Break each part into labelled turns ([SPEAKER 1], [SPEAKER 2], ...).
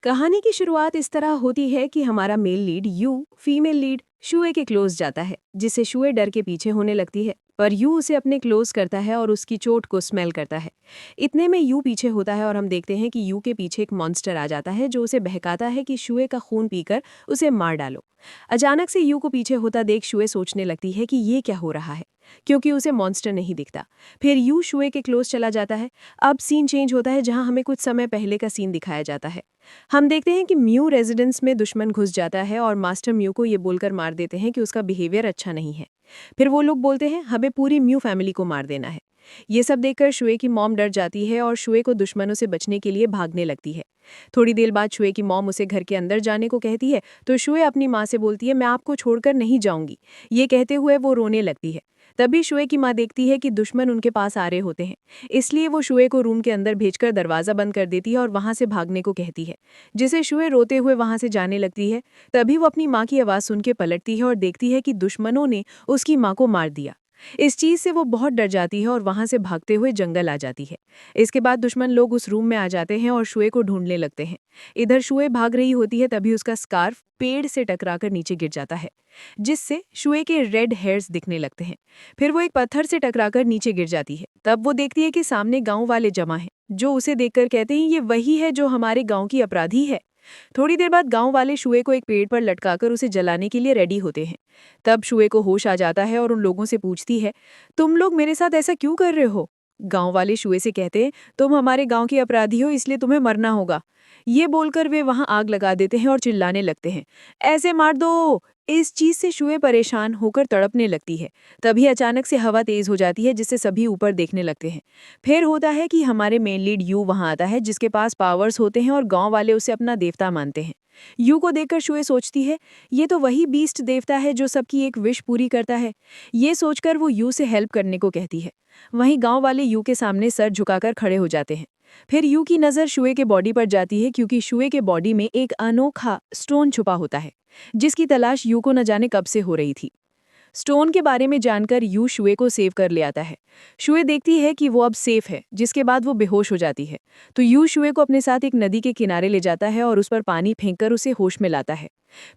[SPEAKER 1] कहानी की शुरुआत इस तरह होती है कि हमारा मेल लीड यू फीमेल लीड शुए के क्लोज जाता है, जिससे शुए डर के पीछे होने लगती है। पर यू उसे अपने क्लोज करता है और उसकी चोट को स्मेल करता है। इतने में यू पीछे होता है और हम देखते हैं कि यू के पीछे एक मॉन्स्टर आ जाता है जो उसे बहकाता है कि शुए का खून पीकर उसे मार डालो। अचानक से यू को पीछे होता देख शुए सोचने लगती है कि ये क्या हो रहा है, क्योंकि उसे मॉन्स्टर नहीं दिखता। फिर यू शुए के क्लोज चला जाता है। अब सीन चेंज होता है, जहां हमें कुछ समय पहले का सीन दिखाया जाता है। हम देखते हैं कि म्यू रेजिडेंस में दुश्मन घुस जाता है और मास्टर म्यू को ये बोलकर मार देते हैं कि उसका बिहेवियर अच्छा नहीं है। फिर वो लोग बोलते हैं हमें पूरी म्यू फैमिली को मार देना है। ये सब देखकर शुए की मॉम डर जाती है और शुए को दुश्मनों से बचने के लिए भागने लगती है। थोड़ी देर बाद शुए की मॉम उसे घर के अंदर जाने को कहती है, तो शुए अपनी माँ से बोलती है मैं आपको छोड़कर नहीं जाऊंगी। ये कहते हुए वो रोने लगती है। तभी शुए की माँ देखती है कि दुश्मन उनके पास आ रहे होते हैं, इसलिए वो शुए को रूम के अंदर भेजकर दरवाजा बंद कर देती है और वहां से भागने को कहती है, जिसे शुए रोते हुए वहां से जाने लगती है। तभी वो अपनी माँ की आवाज़ सुन के पलटती है और देखती है कि दुश्मनों ने उसकी माँ को मार दिया। इस चीज़ से वो बहुत डर जाती है और वहां से भागते हुए जंगल आ जाती है। इसके बाद दुश्मन लोग उस रूम में आ जाते हैं और शुए को ढूंढने लगते हैं। इधर शुए भाग रही होती है, तभी उसका स्कार्फ पेड़ से टकराकर नीचे गिर जाता है, जिससे शुए के रेड हेयर्स दिखने लगते हैं। फिर वो एक पत्थर से टकराकर नीचे गिर जाती है। तब वो देखती है कि सामने गांव वाले जमा हैं, जो उसे देखकर कहते हैं ये वही है जो हमारे गांव की अपराधी है। थोड़ी देर बाद गांव वाले शुए को एक पेड़ पर लटकाकर उसे जलाने के लिए रेडी होते हैं। तब शुए को होश आ जाता है और उन लोगों से पूछती है, तुम लोग मेरे साथ ऐसा क्यों कर रहे हो? गांव वाले शुए से कहते हैं, तुम हमारे गांव के अपराधी हो, इसलिए तुम्हें मरना होगा। ये बोलकर वे वहां आग लगा देते हैं और चिल्लाने लगते हैं, ऐसे मार दो। इस चीज से शुए परेशान होकर तड़पने लगती है। तभी अचानक से हवा तेज हो जाती है, जिससे सभी ऊपर देखने लगते हैं। फिर होता है कि हमारे मेन लीड यू वहां आता है, जिसके पास पावर्स होते हैं और गांव वाले उसे अपना देवता मानते हैं। यू को देखकर शुए सोचती है, ये तो वही बीस्ट देवता है जो सबकी एक विश पूरी करता है। ये सोचकर वो यू से हेल्प करने को कहती है। वहीं गांव वाले यू के सामने सर झुकाकर खड़े हो जाते हैं। फिर यू की नज़र शुए के बॉडी पर जाती है, क्योंकि शुए के बॉडी में एक अनोखा स्टोन छुपा होता है, जिसकी तलाश यू को न जाने कब से हो रही थी। स्टोन के बारे में जानकर यू शुए को सेव कर ले आता है। शुए देखती है कि वो अब सेफ है, जिसके बाद वो बेहोश हो जाती है। तो यू शुए को अपने साथ एक नदी के किनारे ले जाता है और उस पर पानी फेंककर उसे होश में लाता है।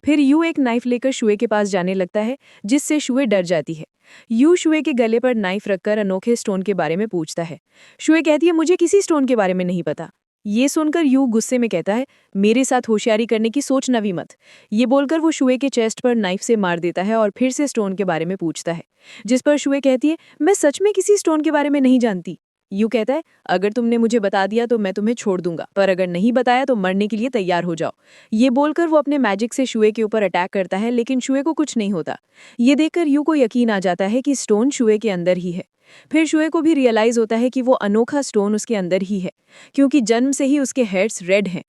[SPEAKER 1] फिर यू एक नाइफ लेकर शुए के पास जाने लगता है, जिससे शुए डर जाती है। यू शुए के गले पर नाइफ रखकर अनोखे स्टोन के बारे में पूछता है। शुए कहती है मुझे किसी स्टोन के बारे में नहीं पता। ये सुनकर यू गुस्से में कहता है, मेरे साथ होशियारी करने की सोचना भी मत। ये बोलकर वो शुए के चेस्ट पर नाइफ से मार देता है और फिर से स्टोन के बारे में पूछता है, जिस पर शुए कहती है मैं सच में किसी स्टोन के बारे में नहीं जानती। यू कहता है अगर तुमने मुझे बता दिया तो मैं तुम्हें छोड़ दूंगा, पर अगर नहीं बताया तो मरने के लिए तैयार हो जाओ। ये बोलकर वो अपने मैजिक से शुए के ऊपर अटैक करता है, लेकिन शुए को कुछ नहीं होता। ये देखकर यू को यकीन आ जाता है कि स्टोन शुए के अंदर ही है। फिर शुए को भी रियलाइज होता है कि वो अनोखा स्टोन उसके अंदर ही है, क्योंकि जन्म से ही उसके हेड्स रेड हैं।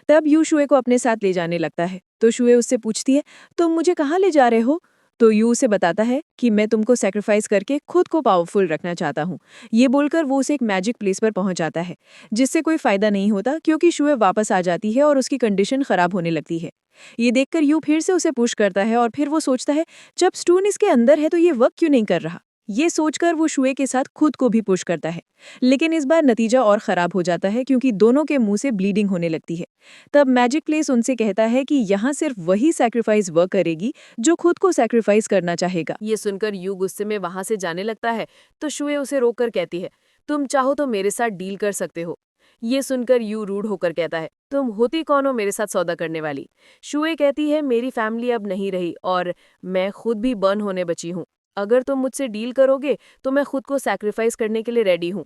[SPEAKER 1] तब यू शुए को अपने साथ ले जाने लगता है। तो शुए उससे पूछती है, तुम मुझे कहाँ ले जा रहे हो? तो यू उसे बताता है कि मैं तुमको सैक्रिफाइस करके खुद को पावरफुल रखना चाहता हूँ। ये बोलकर वो उसे एक मैजिक प्लेस पर पहुंच जाता है, जिससे कोई फायदा नहीं होता, क्योंकि शुए वापस आ जाती है और उसकी कंडीशन खराब होने लगती है। ये देखकर यू फिर से उसे पुश करता है और फिर वो सोचता है जब स्टोन इसके अंदर है तो ये वर्क क्यों नहीं कर रहा। ये सोचकर वो शुए के साथ खुद को भी पुश करता है, लेकिन इस बार नतीजा और खराब हो जाता है, क्योंकि दोनों के मुंह से ब्लीडिंग होने लगती है। तब मैजिक प्लेस उनसे कहता है कि यहाँ सिर्फ वही सैक्रिफाइस वर्क करेगी जो खुद को सैक्रिफाइस करना चाहेगा। ये सुनकर यू गुस्से में वहां से जाने लगता है, तो शुए उसे रोककर कहती है, तुम चाहो तो मेरे साथ डील कर सकते हो। ये सुनकर यू रूड होकर कहता है, तुम होती कौन हो मेरे साथ सौदा करने वाली? शुए कहती है, मेरी फैमिली अब नहीं रही और मैं खुद भी बर्न होने बची हूँ। अगर तुम मुझसे डील करोगे तो मैं खुद को सैक्रिफाइस करने के लिए रेडी हूँ।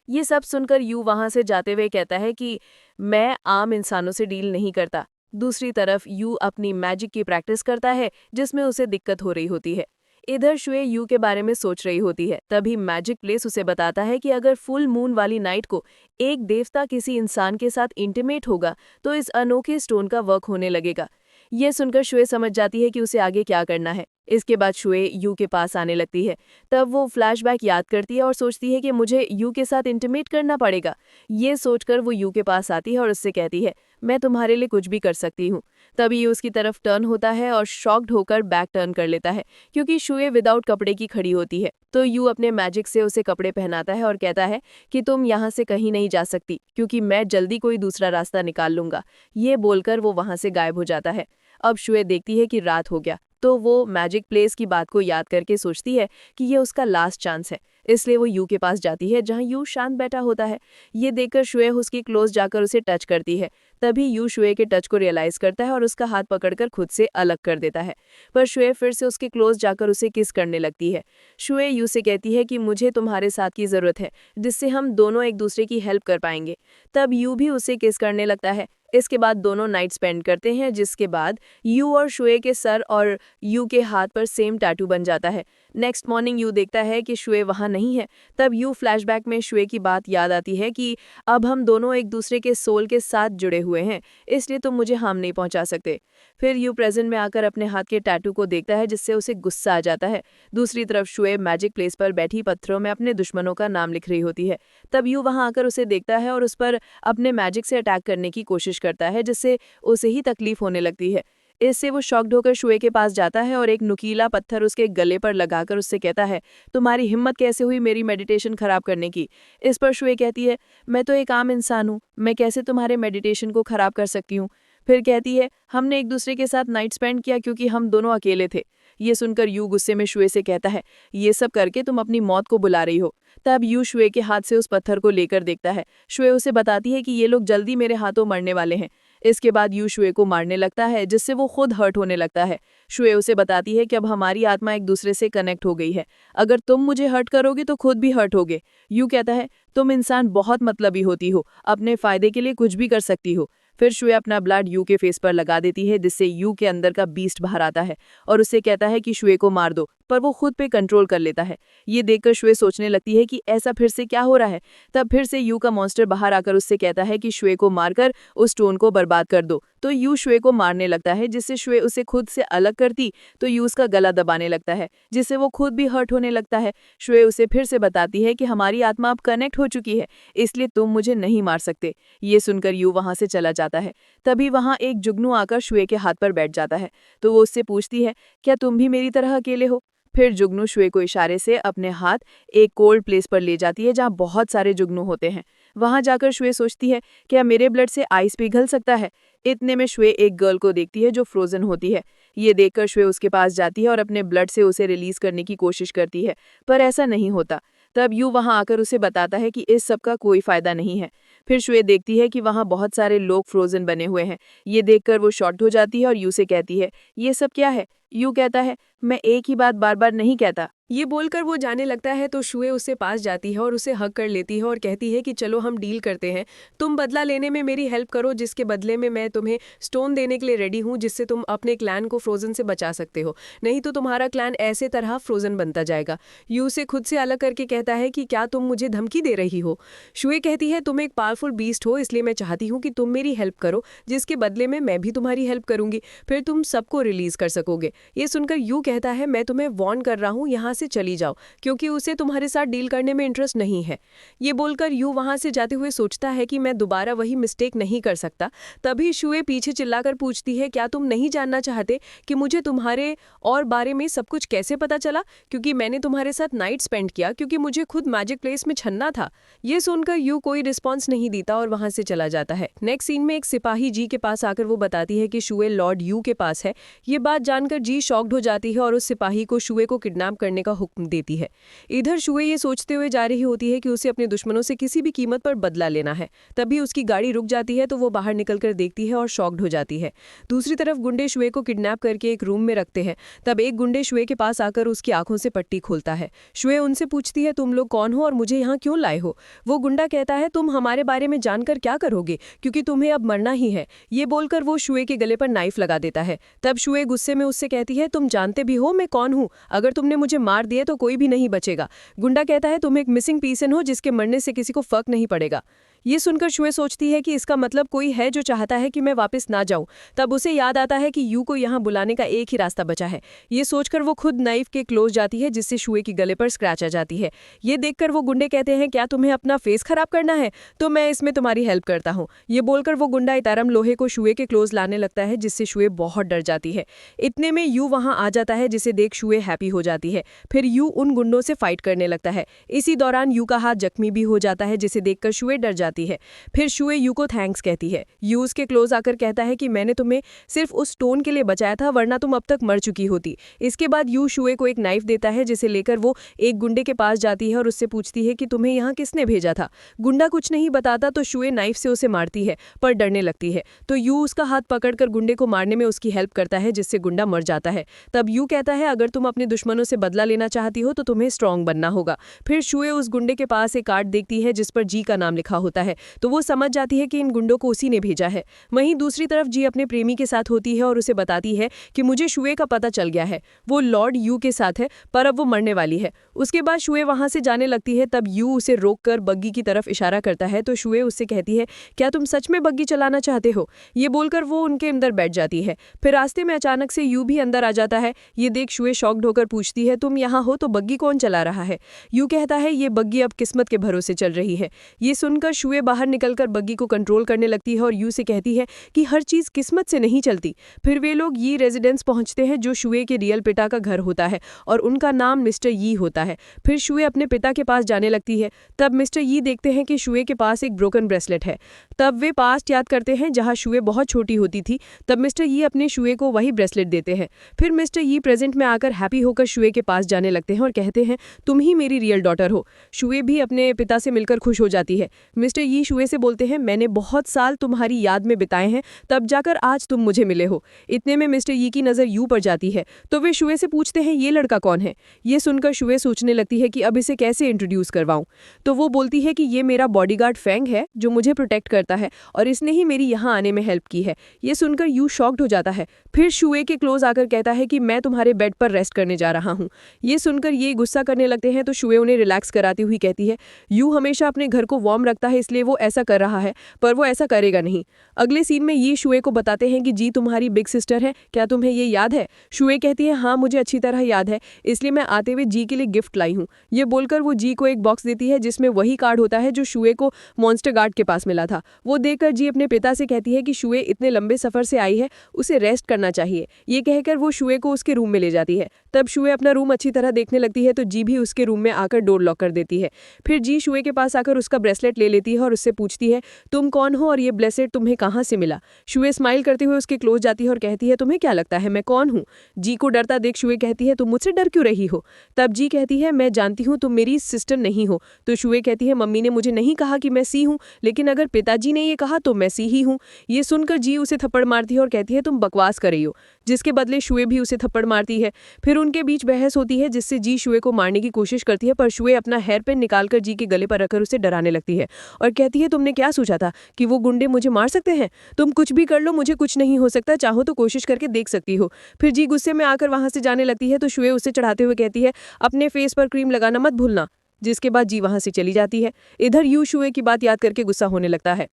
[SPEAKER 1] ये सब सुनकर यू वहां से जाते हुए कहता है कि मैं आम इंसानों से डील नहीं करता। दूसरी तरफ यू अपनी मैजिक की प्रैक्टिस करता है, जिसमें उसे दिक्कत हो रही होती है। इधर शुए यू के बारे में सोच रही होती है, तभी मैजिक प्लेस उसे बताता है कि अगर फुल मून वाली नाइट को एक देवता किसी इंसान के साथ इंटीमेट होगा तो इस अनोखे स्टोन का वर्क होने लगेगा। यह सुनकर शुए समझ जाती है कि उसे आगे क्या करना है। इसके बाद शुए यू के पास आने लगती है। तब वो फ्लैशबैक याद करती है और सोचती है कि मुझे यू के साथ इंटीमेट करना पड़ेगा। ये सोचकर वो यू के पास आती है और उससे कहती है, मैं तुम्हारे लिए कुछ भी कर सकती हूँ। तभी ये उसकी तरफ टर्न होता है और शॉक्ड होकर बैक टर्न कर लेता है, क्योंकि शुए विदाउट कपड़े की खड़ी होती है। तो यू अपने मैजिक से उसे कपड़े पहनाता है और कहता है कि तुम यहाँ से कहीं नहीं जा सकती, क्योंकि मैं जल्दी कोई दूसरा रास्ता निकाल लूंगा। ये बोलकर वो वहां से गायब हो जाता है। अब शुए देखती है कि रात हो गया, तो वो मैजिक प्लेस की बात को याद करके सोचती है कि ये उसका लास्ट चांस है। इसलिए वो यू के पास जाती है, जहां यू शांत बैठा होता है। ये देखकर शुए उसकी क्लोज जाकर उसे टच करती है। तभी यू शुए के टच को रियलाइज करता है और उसका हाथ पकड़कर खुद से अलग कर देता है। पर शुए फिर से उसके क्लोज जाकर उसे किस करने लगती है। शुए यू से कहती है कि मुझे तुम्हारे साथ की जरूरत है, जिससे हम दोनों एक दूसरे की हेल्प कर पाएंगे। तब यू भी उसे किस करने लगता है। इसके बाद दोनों नाइट स्पेंड करते हैं, जिसके बाद यू और शुए के सर और यू के हाथ पर सेम टैटू बन जाता है। नेक्स्ट मॉर्निंग यू देखता है कि शुए वहां नहीं है। तब यू फ्लैशबैक में शुए की बात याद आती है कि अब हम दोनों एक दूसरे के सोल के साथ जुड़े हुए हैं, इसलिए तुम मुझे हार्म नहीं पहुंचा सकते। फिर यू प्रेजेंट में आकर अपने हाथ के टैटू को देखता है, जिससे उसे गुस्सा आ जाता है। दूसरी तरफ शुए मैजिक प्लेस पर बैठी पत्थरों में अपने दुश्मनों का नाम लिख रही होती है। तब यू वहां आकर उसे देखता है और उस पर अपने मैजिक से अटैक करने की कोशिश करता है, जिससे उसे ही तकलीफ होने लगती है। इससे वो शॉक्ड होकर शुए के पास जाता है और एक नुकीला पत्थर उसके गले पर लगाकर उससे कहता है, तुम्हारी हिम्मत कैसे हुई मेरी मेडिटेशन खराब करने की। इस पर शुए कहती है, मैं तो एक आम इंसान हूँ, मैं कैसे तुम्हारे मेडिटेशन को खराब कर सकती हूँ। फिर कहती है, हमने एक दूसरे के साथ नाइट स्पेंड किया क्योंकि हम दोनों अकेले थे। ये सुनकर यू गुस्से में शुए से कहता है, ये सब करके तुम अपनी मौत को बुला रही हो। तब यू शुए के हाथ से उस पत्थर को लेकर देखता है। शुए उसे बताती है कि ये लोग जल्दी मेरे हाथों मरने वाले हैं। इसके बाद यू शुए को मारने लगता है, जिससे वो खुद हर्ट होने लगता है। शुए उसे बताती है कि अब हमारी आत्मा एक दूसरे से कनेक्ट हो गई है, अगर तुम मुझे हर्ट करोगे तो खुद भी हर्ट होगे। यू कहता है, तुम इंसान बहुत मतलबी होती हो, अपने फायदे के लिए कुछ भी कर सकती हो। फिर शुए अपना ब्लड यू के फेस पर लगा देती है, जिससे यू के अंदर का बीस्ट बाहर आता है और उसे कहता है कि शुए को मार दो, पर वो खुद पे कंट्रोल कर लेता है। ये देखकर शुए सोचने लगती है कि ऐसा फिर से क्या हो रहा है। तब फिर से यू का मॉन्स्टर बाहर आकर उससे कहता है कि शुए को मारकर उस स्टोन को बर्बाद कर दो। तो यू शुए को मारने लगता है, जिससे शुए उसे खुद से अलग करती तो यू उसका गला दबाने लगता है, जिससे वो खुद भी हर्ट होने लगता है। शुए उसे फिर से बताती है कि हमारी आत्मा अब कनेक्ट हो चुकी है, इसलिए तुम मुझे नहीं मार सकते। ये सुनकर यू वहां से चला जाता है। तभी वहां एक जुगनू आकर शुए के हाथ पर बैठ जाता है, तो वो उससे पूछती है, क्या तुम भी मेरी तरह अकेले हो। फिर जुगनू शुए को इशारे से अपने हाथ एक कोल्ड प्लेस पर ले जाती है, जहाँ बहुत सारे जुगनू होते हैं। वहां जाकर शुए सोचती है, क्या मेरे ब्लड से आइस पिघल सकता है। इतने में शुए एक गर्ल को देखती है जो फ्रोजन होती है। ये देखकर शुए उसके पास जाती है और अपने ब्लड से उसे रिलीज करने की कोशिश करती है, पर ऐसा नहीं होता। तब यू वहां आकर उसे बताता है कि इस सब का कोई फायदा नहीं है। फिर शुए देखती है कि वहां बहुत सारे लोग फ्रोजन बने हुए हैं। ये देखकर वो शॉक्ड हो जाती है और यू से कहती है, ये सब क्या है। यू कहता है, मैं एक ही बात बार बार नहीं कहता। ये बोलकर वो जाने लगता है, तो शुए उससे पास जाती है और उसे हग कर लेती है और कहती है कि चलो हम डील करते हैं। तुम बदला लेने में मेरी हेल्प करो, जिसके बदले में मैं तुम्हें स्टोन देने के लिए रेडी हूँ, जिससे तुम अपने क्लैन को फ्रोजन से बचा सकते हो। नहीं तो तुम्हारा क्लैन ऐसे तरह फ्रोजन बनता जाएगा। यू से खुद से अलग करके कहता है कि क्या तुम मुझे धमकी दे रही हो। शुए कहती है, तुम एक पावरफुल बीस्ट हो, इसलिए मैं चाहती हूँ कि तुम मेरी हेल्प करो, जिसके बदले में मैं भी तुम्हारी हेल्प करूंगी, फिर तुम सबको रिलीज कर सकोगे। ये सुनकर यू कहता है, मैं तुम्हें वार्न कर रहा हूँ, यहाँ से चली जाओ, क्योंकि उसे तुम्हारे साथ डील करने में इंटरेस्ट नहीं है। ये बोलकर यू वहां से जाते हुए सोचता है कि मैं दोबारा वही मिस्टेक नहीं कर सकता। तभी शुए पीछे चिल्लाकर पूछती है, क्या तुम नहीं जानना चाहते कि मुझे तुम्हारे और बारे में सब कुछ कैसे पता चला। क्योंकि मैंने तुम्हारे साथ नाइट स्पेंड किया, क्योंकि मुझे खुद मैजिक प्लेस में छन्ना था। ये सुनकर यू कोई रिस्पॉन्स नहीं देता और वहां से चला जाता है। नेक्स्ट सीन में एक सिपाही जी के पास आकर वो बताती है कि शुए लॉर्ड यू के पास है। ये बात जानकर जी शॉक्ड हो जाती है और उस सिपाही को शुए को किडनैप करने का हुक्म देती है। इधर शुए ये सोचते हुए जा रही होती है कि उसे अपने दुश्मनों से किसी भी कीमत पर बदला लेना है। तभी उसकी गाड़ी रुक जाती है, तो वो बाहर निकलकर देखती है और शॉक्ड हो जाती है। दूसरी तरफ गुंडे शुए को किडनैप करके एक रूम में रखते हैं। तब एक गुंडे शुए के पास आकर उसकी आंखों से पट्टी खोलता है। शुए उनसे पूछती है, तुम लोग कौन हो और मुझे यहाँ क्यों लाए हो। वो गुंडा कहता है, तुम हमारे बारे में जानकर क्या करोगे, क्योंकि तुम्हें अब मरना ही है। ये बोलकर वो शुए के गले पर नाइफ लगा देता है। तब शुए गुस्से में उससे कहती है, तुम जानते भी हो मैं कौन हूँ, अगर तुमने मुझे मार दिए तो कोई भी नहीं बचेगा। गुंडा कहता है, तुम एक मिसिंग पीसन हो, जिसके मरने से किसी को फर्क नहीं पड़ेगा। ये सुनकर शुए सोचती है कि इसका मतलब कोई है जो चाहता है कि मैं वापस ना जाऊं। तब उसे याद आता है कि यू को यहाँ बुलाने का एक ही रास्ता बचा है। ये सोचकर वो खुद नाइफ के क्लोज जाती है, जिससे शुए की गले पर स्क्रैच आ जाती है। ये देखकर वो गुंडे कहते हैं, क्या तुम्हें अपना फेस खराब करना है? तो मैं इसमें तुम्हारी हेल्प करता हूँ। ये बोलकर वो गुंडा इतारम लोहे को शुए के क्लोज लाने लगता है, जिससे शुए बहुत डर जाती है। इतने में यू वहां आ जाता है, जिसे देख शुए हैप्पी हो जाती है। फिर यू उन गुंडों से फाइट करने लगता है। इसी दौरान यू का हाथ जख्मी भी हो जाता है, जिसे देखकर शुए डर जाती है। फिर शुए यू को थैंक्स कहती है। यू उसके क्लोज आकर कहता है कि मैंने तुम्हें सिर्फ उस स्टोन के लिए बचाया था, वरना तुम अब तक मर चुकी होती। इसके बाद यू शुए को एक नाइफ देता है, जिसे लेकर वो एक गुंडे के पास जाती है और उससे पूछती है कि तुम्हें यहाँ किसने भेजा था। गुंडा कुछ नहीं बताता तो शुए नाइफ से उसे मारती है, पर डरने लगती है। तो यू उसका हाथ पकड़कर गुंडे को मारने में उसकी हेल्प करता है, जिससे गुंडा मर जाता है। तब यू कहता है, अगर तुम अपने दुश्मनों से बदला लेना चाहती हो तो तुम्हें स्ट्रांग बनना होगा। फिर शुए उस गुंडे के पास एक कार्ड देखती है, जिस पर जी का नाम लिखा होता है, तो वो समझ जाती है कि इन गुंडों को उसी ने भेजा है। वहीं दूसरी तरफ जी अपने प्रेमी के साथ होती है और उसे बताती है कि मुझे शुए का पता चल गया है, वो लॉर्ड यू के साथ है, पर अब वो मरने वाली है। उसके बाद शुए वहां से जाने लगती है। तब यू उसे रोककर बग्गी की तरफ इशारा करता है, तो शुए उससे कहती है, क्या तुम सच में बग्गी चलाना चाहते हो? ये बोलकर वो उनके अंदर बैठ जाती है। फिर रास्ते में अचानक से यू भी अंदर आ जाता है। ये देख शुए शॉक्ड होकर पूछती है, तुम यहाँ हो तो बग्गी कौन चला रहा है? यू कहता है, ये बग्गी अब किस्मत के भरोसे चल रही है। ये सुनकर शुए बाहर निकलकर बग्गी को कंट्रोल करने लगती है और यू से कहती है कि हर चीज किस्मत से नहीं चलती। फिर वे लोग यी रेजिडेंस पहुंचते हैं, जो शुए के रियल पिता का घर होता है और उनका नाम मिस्टर यी होता है। फिर शुए अपने पिता के पास जाने लगती है। तब मिस्टर यी देखते हैं कि शुए के पास एक ब्रोकन ब्रेसलेट है। तब वे पास्ट याद करते हैं जहां शुए बहुत छोटी होती थी। तब मिस्टर यी अपने शुए को वही ब्रेसलेट देते हैं। फिर मिस्टर यी प्रेजेंट में आकर हैप्पी होकर शुए के पास जाने लगते हैं और कहते हैं, तुम ही मेरी रियल डॉटर हो। शुए भी अपने पिता से मिलकर खुश हो जाती है। मिस्टर यी शुए से बोलते हैं, मैंने बहुत साल तुम्हारी याद में बिताए हैं, तब जाकर आज तुम मुझे मिले हो। इतने में मिस्टर यी की नज़र यू पर जाती है, तो वे शुए से पूछते हैं, ये लड़का कौन है? ये सुनकर शुए सोचने लगती है कि अब इसे कैसे इंट्रोड्यूस करवाऊं। तो वो बोलती है कि ये मेरा बॉडीगार्ड फैंग है, जो मुझे प्रोटेक्ट करता है और इसने ही मेरी यहाँ आने में हेल्प की है। ये सुनकर यू शॉक्ड हो जाता है। फिर शुए के क्लोज आकर कहता है कि मैं तुम्हारे बेड पर रेस्ट करने जा रहा हूँ। ये सुनकर ये गुस्सा करने लगते हैं, तो शुए उन्हें रिलैक्स कराती हुई कहती है, यू हमेशा अपने घर को वार्म रखता है, इसलिए वो ऐसा कर रहा है, पर वो ऐसा करेगा नहीं। अगले सीन में ये शुए को बताते हैं कि जी तुम्हारी बिग सिस्टर है, क्या तुम्हें ये याद है? शुए कहती है, हाँ मुझे अच्छी तरह याद है, इसलिए मैं आते हुए जी के लिए गिफ्ट लाई हूँ। ये बोलकर वो जी को एक बॉक्स देती है, जिसमें वही कार्ड होता है जो शुए को मॉन्स्टर गार्ड के पास मिला था। वो देखकर जी अपने पिता से कहती है कि शुए इतने लंबे सफर से आई है, उसे रेस्ट करना चाहिए। ये कहकर वो शुए को उसके रूम में ले जाती है। तब शुए अपना रूम अच्छी तरह देखने लगती है, तो जी भी उसके रूम में आकर डोर लॉक कर देती है। फिर जी शुए के पास आकर उसका ब्रेसलेट ले लेती है और उससे पूछती है, तुम कौन हो और ये ब्रेसलेट तुम्हें कहाँ से मिला? शुए स्माइल करते हुए उसके क्लोज जाती है और कहती है, तुम्हें क्या लगता है मैं कौन हूँ? जी को डरता देख शुए कहती है, तुम मुझसे डर क्यों रही हो? तब जी कहती है, मैं जानती हूँ तुम मेरी सिस्टर नहीं हो। तो शुए कहती है, मम्मी ने मुझे नहीं कहा कि मैं सी हूँ, लेकिन अगर पिताजी ने ये कहा तो मैं सी ही हूँ। ये सुनकर जी उसे थप्पड़ मारती है और कहती है, तुम बकवास कर रही हो, जिसके बदले शुए भी उसे थप्पड़ मारती है। फिर उनके बीच बहस होती है, जिससे जी शुए को मारने की कोशिश करती है, पर शुए अपना हेयर पेन निकालकर जी के गले पर रखकर उसे डराने लगती है और कहती है, तुमने क्या सोचा था कि वो गुंडे मुझे मार सकते हैं? तुम कुछ भी कर लो, मुझे कुछ नहीं हो सकता, चाहो तो कोशिश करके देख सकती हो। फिर जी गुस्से में आकर वहां से जाने लगती है, तो शुए उसे चढ़ाते हुए कहती है, अपने फेस पर क्रीम लगाना मत भूलना। जिसके बाद जी वहां से चली जाती है। इधर यू शुए की बात याद करके गुस्सा होने लगता है।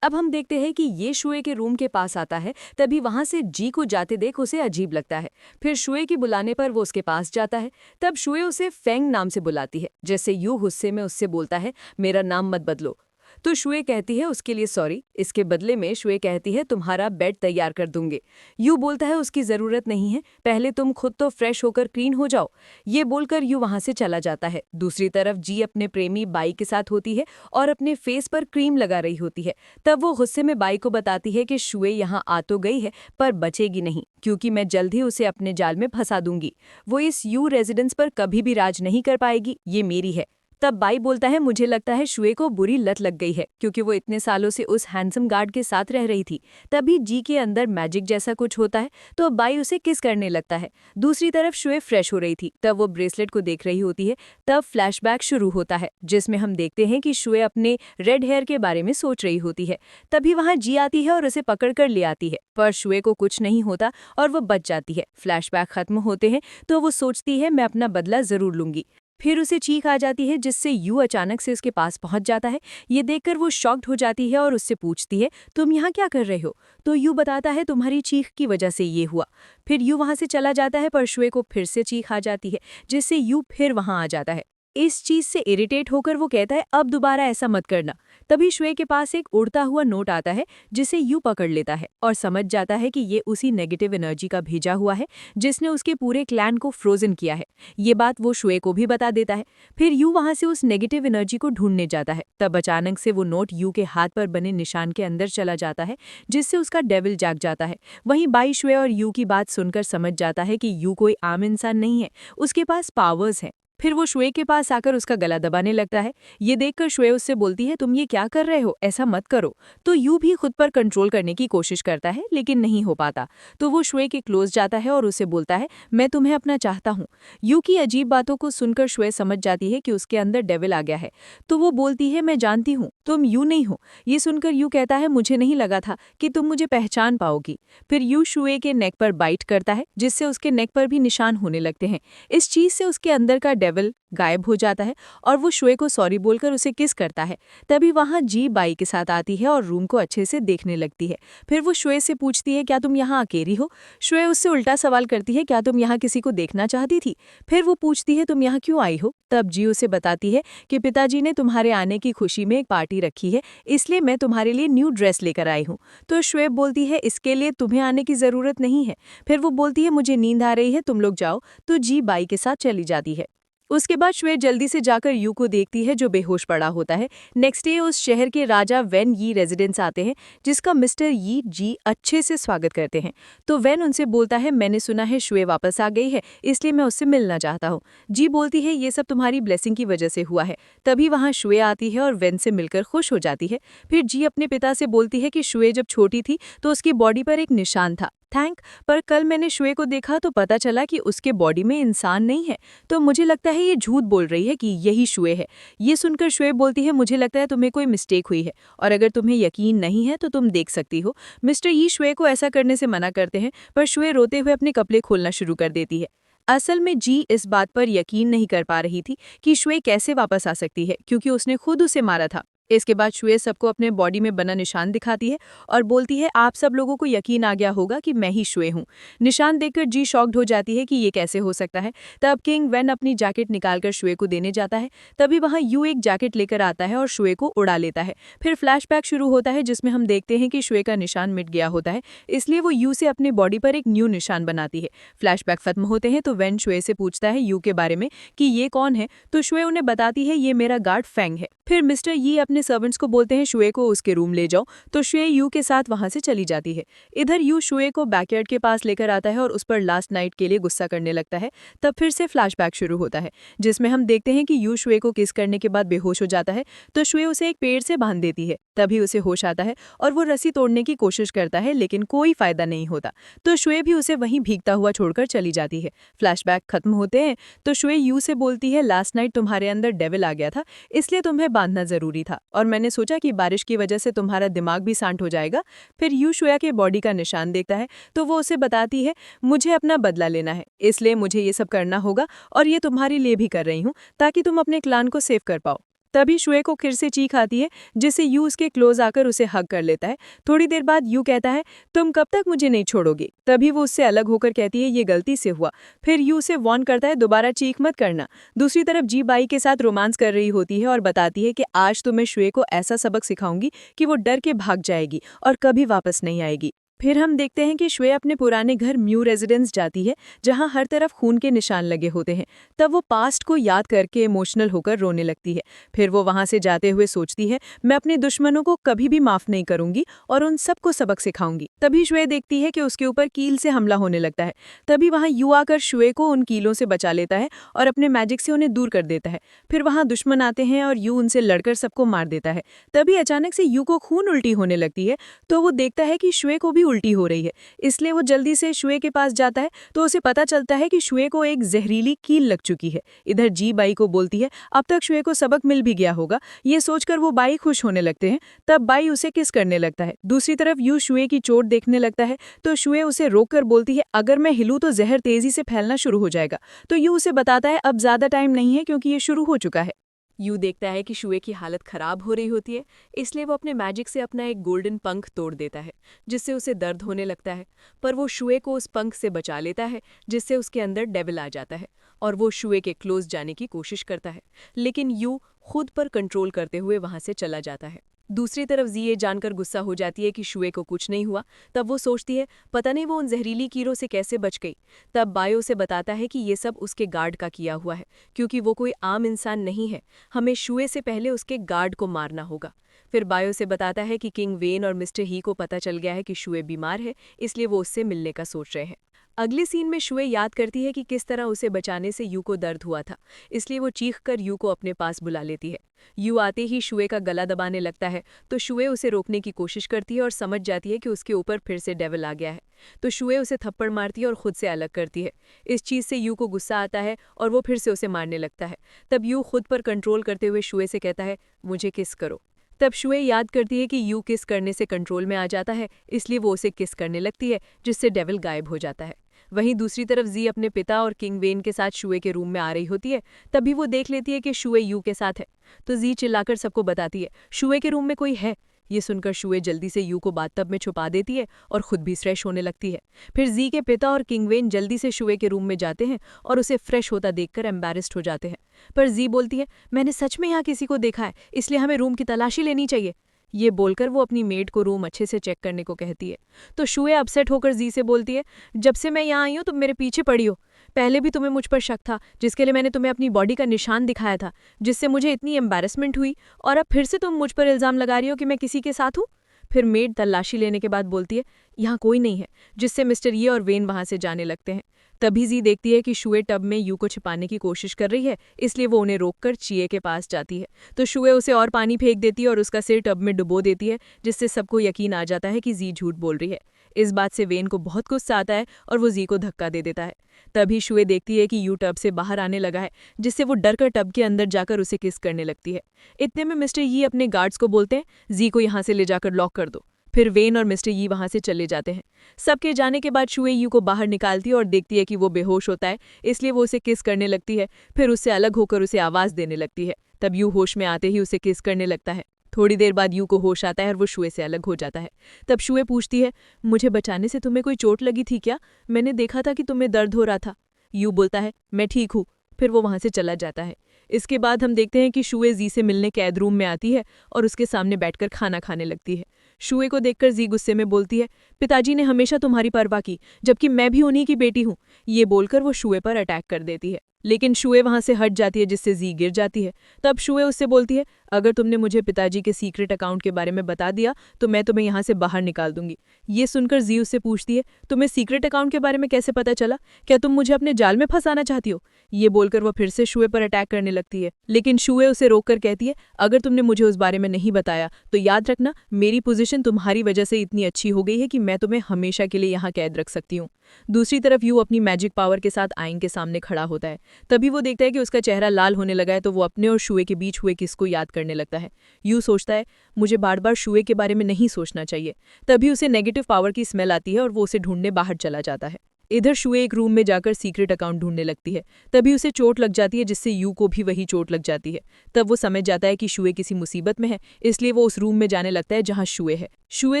[SPEAKER 1] अब हम देखते हैं कि ये शुए के रूम के पास आता है। तभी वहां से जी को जाते देख उसे अजीब लगता है। फिर शुए की बुलाने पर वो उसके पास जाता है। तब शुए उसे फेंग नाम से बुलाती है, जैसे यू गुस्से में उससे बोलता है, मेरा नाम मत बदलो। तो शुए कहती है उसके लिए सॉरी। इसके बदले में शुए कहती है, तुम्हारा बेड तैयार कर दूंगे। यू बोलता है, उसकी जरूरत नहीं है, पहले तुम खुद तो फ्रेश होकर क्लीन हो जाओ। ये बोलकर यू वहां से चला जाता है। दूसरी तरफ जी अपने प्रेमी बाई के साथ होती है और अपने फेस पर क्रीम लगा रही होती है। तब वो गुस्से में बाई को बताती है कि शुए यहाँ आ तो गई है, पर बचेगी नहीं, क्योंकि मैं जल्द ही उसे अपने जाल में फंसा दूंगी। वो इस यू रेजिडेंस पर कभी भी राज नहीं कर पाएगी, ये मेरी है। तब बाई बोलता है, मुझे लगता है शुए को बुरी लत लग गई है, क्योंकि वो इतने सालों से उस हैंडसम गार्ड के साथ रह रही थी। तभी जी के अंदर मैजिक जैसा कुछ होता है, तो बाई उसे किस करने लगता है। दूसरी तरफ शुए फ्रेश हो रही थी, तब वो ब्रेसलेट को देख रही होती है। तब फ्लैशबैक शुरू होता है, जिसमें हम देखते हैं कि शुए अपने रेड हेयर के बारे में सोच रही होती है। तभी वहां जी आती है और उसे पकड़ कर ले आती है, पर शुए को कुछ नहीं होता और वो बच जाती है। फ्लैशबैक खत्म होते हैं तो वो सोचती है, मैं अपना बदला जरूर लूंगी। फिर उसे चीख आ जाती है जिससे यू अचानक से उसके पास पहुंच जाता है। ये देखकर वो शॉक्ड हो जाती है और उससे पूछती है, तुम यहाँ क्या कर रहे हो? तो यू बताता है, तुम्हारी चीख की वजह से ये हुआ। फिर यू वहां से चला जाता है पर शुए को फिर से चीख आ जाती है जिससे यू फिर वहां आ जाता है। इस चीज से इरिटेट होकर वो कहता है, अब दोबारा ऐसा मत करना। तभी शुए के पास एक उड़ता हुआ नोट आता है जिसे यू पकड़ लेता है और समझ जाता है कि ये उसी नेगेटिव एनर्जी का भेजा हुआ है जिसने उसके पूरे क्लैन को फ्रोजन किया है। ये बात वो शुए को भी बता देता है। फिर यू वहां से उस नेगेटिव एनर्जी को ढूंढने जाता है। तब अचानक से वो नोट यू के हाथ पर बने निशान के अंदर चला जाता है जिससे उसका डेविल जाग जाता है। वहीं बाई शुए और यू की बात सुनकर समझ जाता है कि यू कोई आम इंसान नहीं है, उसके पास पावर्स हैं। फिर वो शुए के पास आकर उसका गला दबाने लगता है। ये देखकर शुए उससे बोलती है, तुम ये क्या कर रहे हो, ऐसा मत करो। तो यू भी खुद पर कंट्रोल करने की कोशिश करता है लेकिन नहीं हो पाता। तो वो शुए के क्लोज जाता है और उसे बोलता है, मैं तुम्हें अपना चाहता हूँ। यू की अजीब बातों को सुनकर शुए समझ जाती है कि उसके अंदर डेविल आ गया है। तो वो बोलती है, मैं जानती हूँ तुम यू नहीं हो। ये सुनकर यू कहता है, मुझे नहीं लगा था कि तुम मुझे पहचान पाओगी। फिर यू शुए के नेक पर बाइट करता है जिससे उसके नेक पर भी निशान होने लगते हैं। इस चीज से उसके अंदर का डेविल गायब हो जाता है और वो शुए को सॉरी बोलकर उसे किस करता है। तभी वहां जी बाई के साथ आती है और रूम को अच्छे से देखने लगती है। फिर वो शुए से पूछती है, क्या तुम यहाँ अकेली हो? शुए उससे उल्टा सवाल करती है, क्या तुम यहाँ किसी को देखना चाहती थी? फिर वो पूछती है, तुम यहाँ क्यों आई हो? तब जी उसे बताती है कि पिताजी ने तुम्हारे आने की खुशी में एक पार्टी रखी है, इसलिए मैं तुम्हारे लिए न्यू ड्रेस लेकर आई हूँ। तो शुएब बोलती है, इसके लिए तुम्हें आने की जरूरत नहीं है। फिर वो बोलती है, मुझे नींद आ रही है, तुम लोग जाओ। तो जी बाई के साथ चली जाती है। उसके बाद श्वे जल्दी से जाकर यू को देखती है जो बेहोश पड़ा होता है। नेक्स्ट डे उस शहर के राजा वेन यी रेजिडेंस आते हैं जिसका मिस्टर यी जी अच्छे से स्वागत करते हैं। तो वेन उनसे बोलता है, मैंने सुना है श्वे वापस आ गई है, इसलिए मैं उससे मिलना चाहता हूँ। जी बोलती है, ये सब तुम्हारी ब्लेसिंग की वजह से हुआ है। तभी वहाँ श्वे आती है और वेन से मिलकर खुश हो जाती है। फिर जी अपने पिता से बोलती है कि श्वे जब छोटी थी तो उसकी बॉडी पर एक निशान था, थैंक, पर कल मैंने श्वे को देखा तो पता चला कि उसके बॉडी में इंसान नहीं है। तो मुझे लगता है ये झूठ बोल रही है कि यही शुए है। ये सुनकर शुए बोलती है, मुझे लगता है तुम्हें कोई मिस्टेक हुई है और अगर तुम्हें यकीन नहीं है तो तुम देख सकती हो। मिस्टर यी शुए को ऐसा करने से मना करते हैं पर शुए रोते हुए अपने कपड़े खोलना शुरू कर देती है। असल में जी इस बात पर यकीन नहीं कर पा रही थी कि शुए कैसे वापस आ सकती है क्योंकि उसने खुद उसे मारा था। इसके बाद शुए सबको अपने बॉडी में बना निशान दिखाती है और बोलती है, आप सब लोगों को यकीन आ गया होगा कि मैं ही शुए हूँ। निशान देखकर जी शॉक्ड हो जाती है कि ये कैसे हो सकता है। तब किंग वेन अपनी जैकेट निकालकर शुए को देने जाता है। तभी वहाँ यू एक जैकेट लेकर आता है और शुए को उड़ा लेता है। फिर फ्लैशबैक शुरू होता है जिसमें हम देखते हैं कि शुए का निशान मिट गया होता है, इसलिए वो यू से अपनी बॉडी पर एक न्यू निशान बनाती है। फ्लैशबैक खत्म होते हैं तो वेन शुए से पूछता है यू के बारे में कि ये कौन है, तो शुए उन्हें बताती है, ये मेरा गार्ड फेंग है। फिर मिस्टर यी अपने सर्वेंट्स को बोलते हैं शुए को उसके रूम ले जाओ, तो शुए यू के साथ वहां से चली जाती है। इधर यू शुए को बैकयार्ड के पास लेकर आता है और उस पर लास्ट नाइट के लिए गुस्सा करने लगता है। तब फिर से फ्लैशबैक शुरू होता है जिसमें हम देखते हैं कि यू शुए को किस करने के बाद बेहोश हो जाता है, तो शुए उसे एक पेड़ से बांध देती है। तभी उसे होश आता है और वो रस्सी तोड़ने की कोशिश करता है लेकिन कोई फायदा नहीं होता, तो शुए भी उसे वहीं भीगता हुआ छोड़कर चली जाती है। फ्लैशबैक खत्म होते हैं तो शुए यू से बोलती है, लास्ट नाइट तुम्हारे अंदर डेविल आ गया था, इसलिए तुम्हें बांधना जरूरी था और मैंने सोचा कि बारिश की वजह से तुम्हारा दिमाग भी शांत हो जाएगा। फिर यू शुया के बॉडी का निशान देखता है तो वो उसे बताती है, मुझे अपना बदला लेना है, इसलिए मुझे ये सब करना होगा और ये तुम्हारे लिए भी कर रही हूँ ताकि तुम अपने क्लान को सेव कर पाओ। तभी शुए को फिर से चीख आती है जिससे यू उसके क्लोज आकर उसे हग कर लेता है। थोड़ी देर बाद यू कहता है, तुम कब तक मुझे नहीं छोड़ोगे? तभी वो उससे अलग होकर कहती है, ये गलती से हुआ। फिर यू उसे वार्न करता है, दोबारा चीख मत करना। दूसरी तरफ जी बाई के साथ रोमांस कर रही होती है और बताती है कि आज तो मैं शुए को ऐसा सबक सिखाऊंगी कि वो डर के भाग जाएगी और कभी वापस नहीं आएगी। फिर हम देखते हैं कि शुए अपने पुराने घर म्यू रेजिडेंस जाती है जहां हर तरफ खून के निशान लगे होते हैं। तब वो पास्ट को याद करके इमोशनल होकर रोने लगती है। फिर वो वहां से जाते हुए सोचती है, मैं अपने दुश्मनों को कभी भी माफ नहीं करूंगी और उन सबको सबक सिखाऊंगी। तभी शुए देखती है कि उसके ऊपर कील से हमला होने लगता है। तभी वहां यू आकर शुए को उन कीलों से बचा लेता है और अपने मैजिक से उन्हें दूर कर देता है। फिर वहां दुश्मन आते हैं और यू उनसे लड़कर सबको मार देता है। तभी अचानक से यू को खून उल्टी होने लगती है तो वो देखता है कि शुए को भी उल्टी हो रही है, इसलिए वो जल्दी से शुए के पास जाता है। तो उसे पता चलता है कि शुए को एक जहरीली कील लग चुकी है। इधर जी बाई को बोलती है अब तक शुए को सबक मिल भी गया होगा। ये सोचकर वो बाई खुश होने लगते हैं। तब बाई उसे किस करने लगता है। दूसरी तरफ यू शुए की चोट देखने लगता है तो शुए उसे रोककर बोलती है अगर मैं हिलूं तो जहर तेजी से फैलना शुरू हो जाएगा। तो यू उसे बताता है अब ज्यादा टाइम नहीं है क्योंकि ये शुरू हो चुका है। यू देखता है कि शुए की हालत खराब हो रही होती है, इसलिए वो अपने मैजिक से अपना एक गोल्डन पंख तोड़ देता है, जिससे उसे दर्द होने लगता है। पर वो शुए को उस पंख से बचा लेता है, जिससे उसके अंदर डेविल आ जाता है और वो शुए के क्लोज जाने की कोशिश करता है, लेकिन यू खुद पर कंट्रोल करते हुए वहां से चला जाता है। दूसरी तरफ जी ये जानकर गुस्सा हो जाती है कि शुए को कुछ नहीं हुआ। तब वो सोचती है पता नहीं वो उन जहरीली कीड़ों से कैसे बच गई। तब बायो से बताता है कि ये सब उसके गार्ड का किया हुआ है, क्योंकि वो कोई आम इंसान नहीं है। हमें शुए से पहले उसके गार्ड को मारना होगा। फिर बायो से बताता है कि किंग वेन और मिस्टर ही को पता चल गया है कि शुए बीमार है, इसलिए वो उससे मिलने का सोच रहे हैं। अगले सीन में शुए याद करती है कि किस तरह उसे बचाने से यू को दर्द हुआ था, इसलिए वो चीखकर यू को अपने पास बुला लेती है। यू आते ही शुए का गला दबाने लगता है, तो शुए उसे रोकने की कोशिश करती है और समझ जाती है कि उसके ऊपर फिर से डेविल आ गया है। तो शुए उसे थप्पड़ मारती है और खुद से अलग करती है। इस चीज़ से यू को गुस्सा आता है और वो फिर से उसे मारने लगता है। तब यू खुद पर कंट्रोल करते हुए शुए से कहता है मुझे किस करो। तब शुए याद करती है कि यू किस करने से कंट्रोल में आ जाता है, इसलिए वो उसे किस करने लगती है, जिससे डेविल गायब हो जाता है। वहीं दूसरी तरफ जी अपने पिता और किंग वेन के साथ शुए के रूम में आ रही होती है। तभी वो देख लेती है कि शुए यू के साथ है, तो जी चिल्लाकर सबको बताती है शुए के रूम में कोई है। ये सुनकर शुए जल्दी से यू को बाथटब में छुपा देती है और खुद भी फ्रेश होने लगती है। फिर जी के पिता और किंग वेन जल्दी से शुए के रूम में जाते हैं और उसे फ्रेश होता देखकर एम्बैरेस्ड हो जाते हैं। पर जी बोलती है मैंने सच में यहाँ किसी को देखा है, इसलिए हमें रूम की तलाशी लेनी चाहिए। ये बोलकर वो अपनी मेड को रूम अच्छे से चेक करने को कहती है। तो शुए अपसेट होकर जी से बोलती है जब से मैं यहाँ आई हूँ तुम मेरे पीछे पड़ी हो। पहले भी तुम्हें मुझ पर शक था, जिसके लिए मैंने तुम्हें अपनी बॉडी का निशान दिखाया था, जिससे मुझे इतनी एम्बैरेसमेंट हुई, और अब फिर से तुम मुझ पर इल्ज़ाम लगा रही हो कि मैं किसी के साथ हूँ। फिर मेड तलाशी लेने के बाद बोलती है यहाँ कोई नहीं है, जिससे मिस्टर ये और वेन वहाँ से जाने लगते हैं। तभी जी देखती है कि शुए टब में यू को छिपाने की कोशिश कर रही है, इसलिए वो उन्हें रोककर चिए के पास जाती है। तो शुए उसे और पानी फेंक देती है और उसका सिर टब में डुबो देती है, जिससे सबको यकीन आ जाता है कि जी झूठ बोल रही है। इस बात से वेन को बहुत गुस्सा आता है और वो जी को धक्का दे देता है। तभी शुए देखती है कि यू टब से बाहर आने लगा है, जिससे वो डरकर टब के अंदर जाकर उसे किस करने लगती है। इतने में मिस्टर यी अपने गार्ड्स को बोलते हैं जी को यहाँ से ले जाकर लॉक कर दो। फिर वेन और मिस्टर यी वहां से चले जाते हैं। सबके जाने के बाद शुए यू को बाहर निकालती है और देखती है कि वो बेहोश होता है, इसलिए वो उसे किस करने लगती है। फिर उससे अलग होकर उसे आवाज़ देने लगती है। तब यू होश में आते ही उसे किस करने लगता है। थोड़ी देर बाद यू को होश आता है और वो शुए से अलग हो जाता है। तब शुए पूछती है मुझे बचाने से तुम्हें कोई चोट लगी थी क्या? मैंने देखा था कि तुम्हें दर्द हो रहा था। यू बोलता है मैं ठीक हूँ। फिर वो वहां से चला जाता है। इसके बाद हम देखते हैं कि शुए जी से मिलने कैद रूम में आती है और उसके सामने बैठकर खाना खाने लगती है। शुए को देखकर जी गुस्से में बोलती है पिताजी ने हमेशा तुम्हारी परवाह की, जबकि मैं भी उन्हीं की बेटी हूँ। ये बोलकर वो शुए पर अटैक कर देती है, लेकिन शुए वहां से हट जाती है, जिससे जी गिर जाती है। तब शुए उससे बोलती है अगर तुमने मुझे पिताजी के सीक्रेट अकाउंट के बारे में बता दिया तो मैं तुम्हें यहाँ से बाहर निकाल दूंगी। ये सुनकर जी उससे पूछती है तुम्हें सीक्रेट अकाउंट के बारे में कैसे पता चला? क्या तुम मुझे अपने जाल में फंसाना चाहती हो? ये बोलकर वो फिर से शुए पर अटैक करने लगती है, लेकिन शुए उसे रोककर कहती है अगर तुमने मुझे उस बारे में नहीं बताया तो याद रखना मेरी पोजीशन तुम्हारी वजह से इतनी अच्छी हो गई है कि मैं तुम्हें हमेशा के लिए यहाँ कैद रख सकती हूँ। दूसरी तरफ यू अपनी मैजिक पावर के साथ आइन के सामने खड़ा होता है। तभी वो देखता है कि उसका चेहरा लाल होने लगा है, तो वो अपने और शुए के बीच हुए किस को याद करने लगता है। यू सोचता है मुझे बार बार शुए के बारे में नहीं सोचना चाहिए। तभी उसे नेगेटिव पावर की स्मेल आती है और वो उसे ढूंढने बाहर चला जाता है। इधर शुए एक रूम में जाकर सीक्रेट अकाउंट ढूंढने लगती है। तभी उसे चोट लग जाती है, जिससे यू को भी वही चोट लग जाती है। तब वो समझ जाता है कि शुए किसी मुसीबत में है, इसलिए वो उस रूम में जाने लगता है जहां शुए है। शुए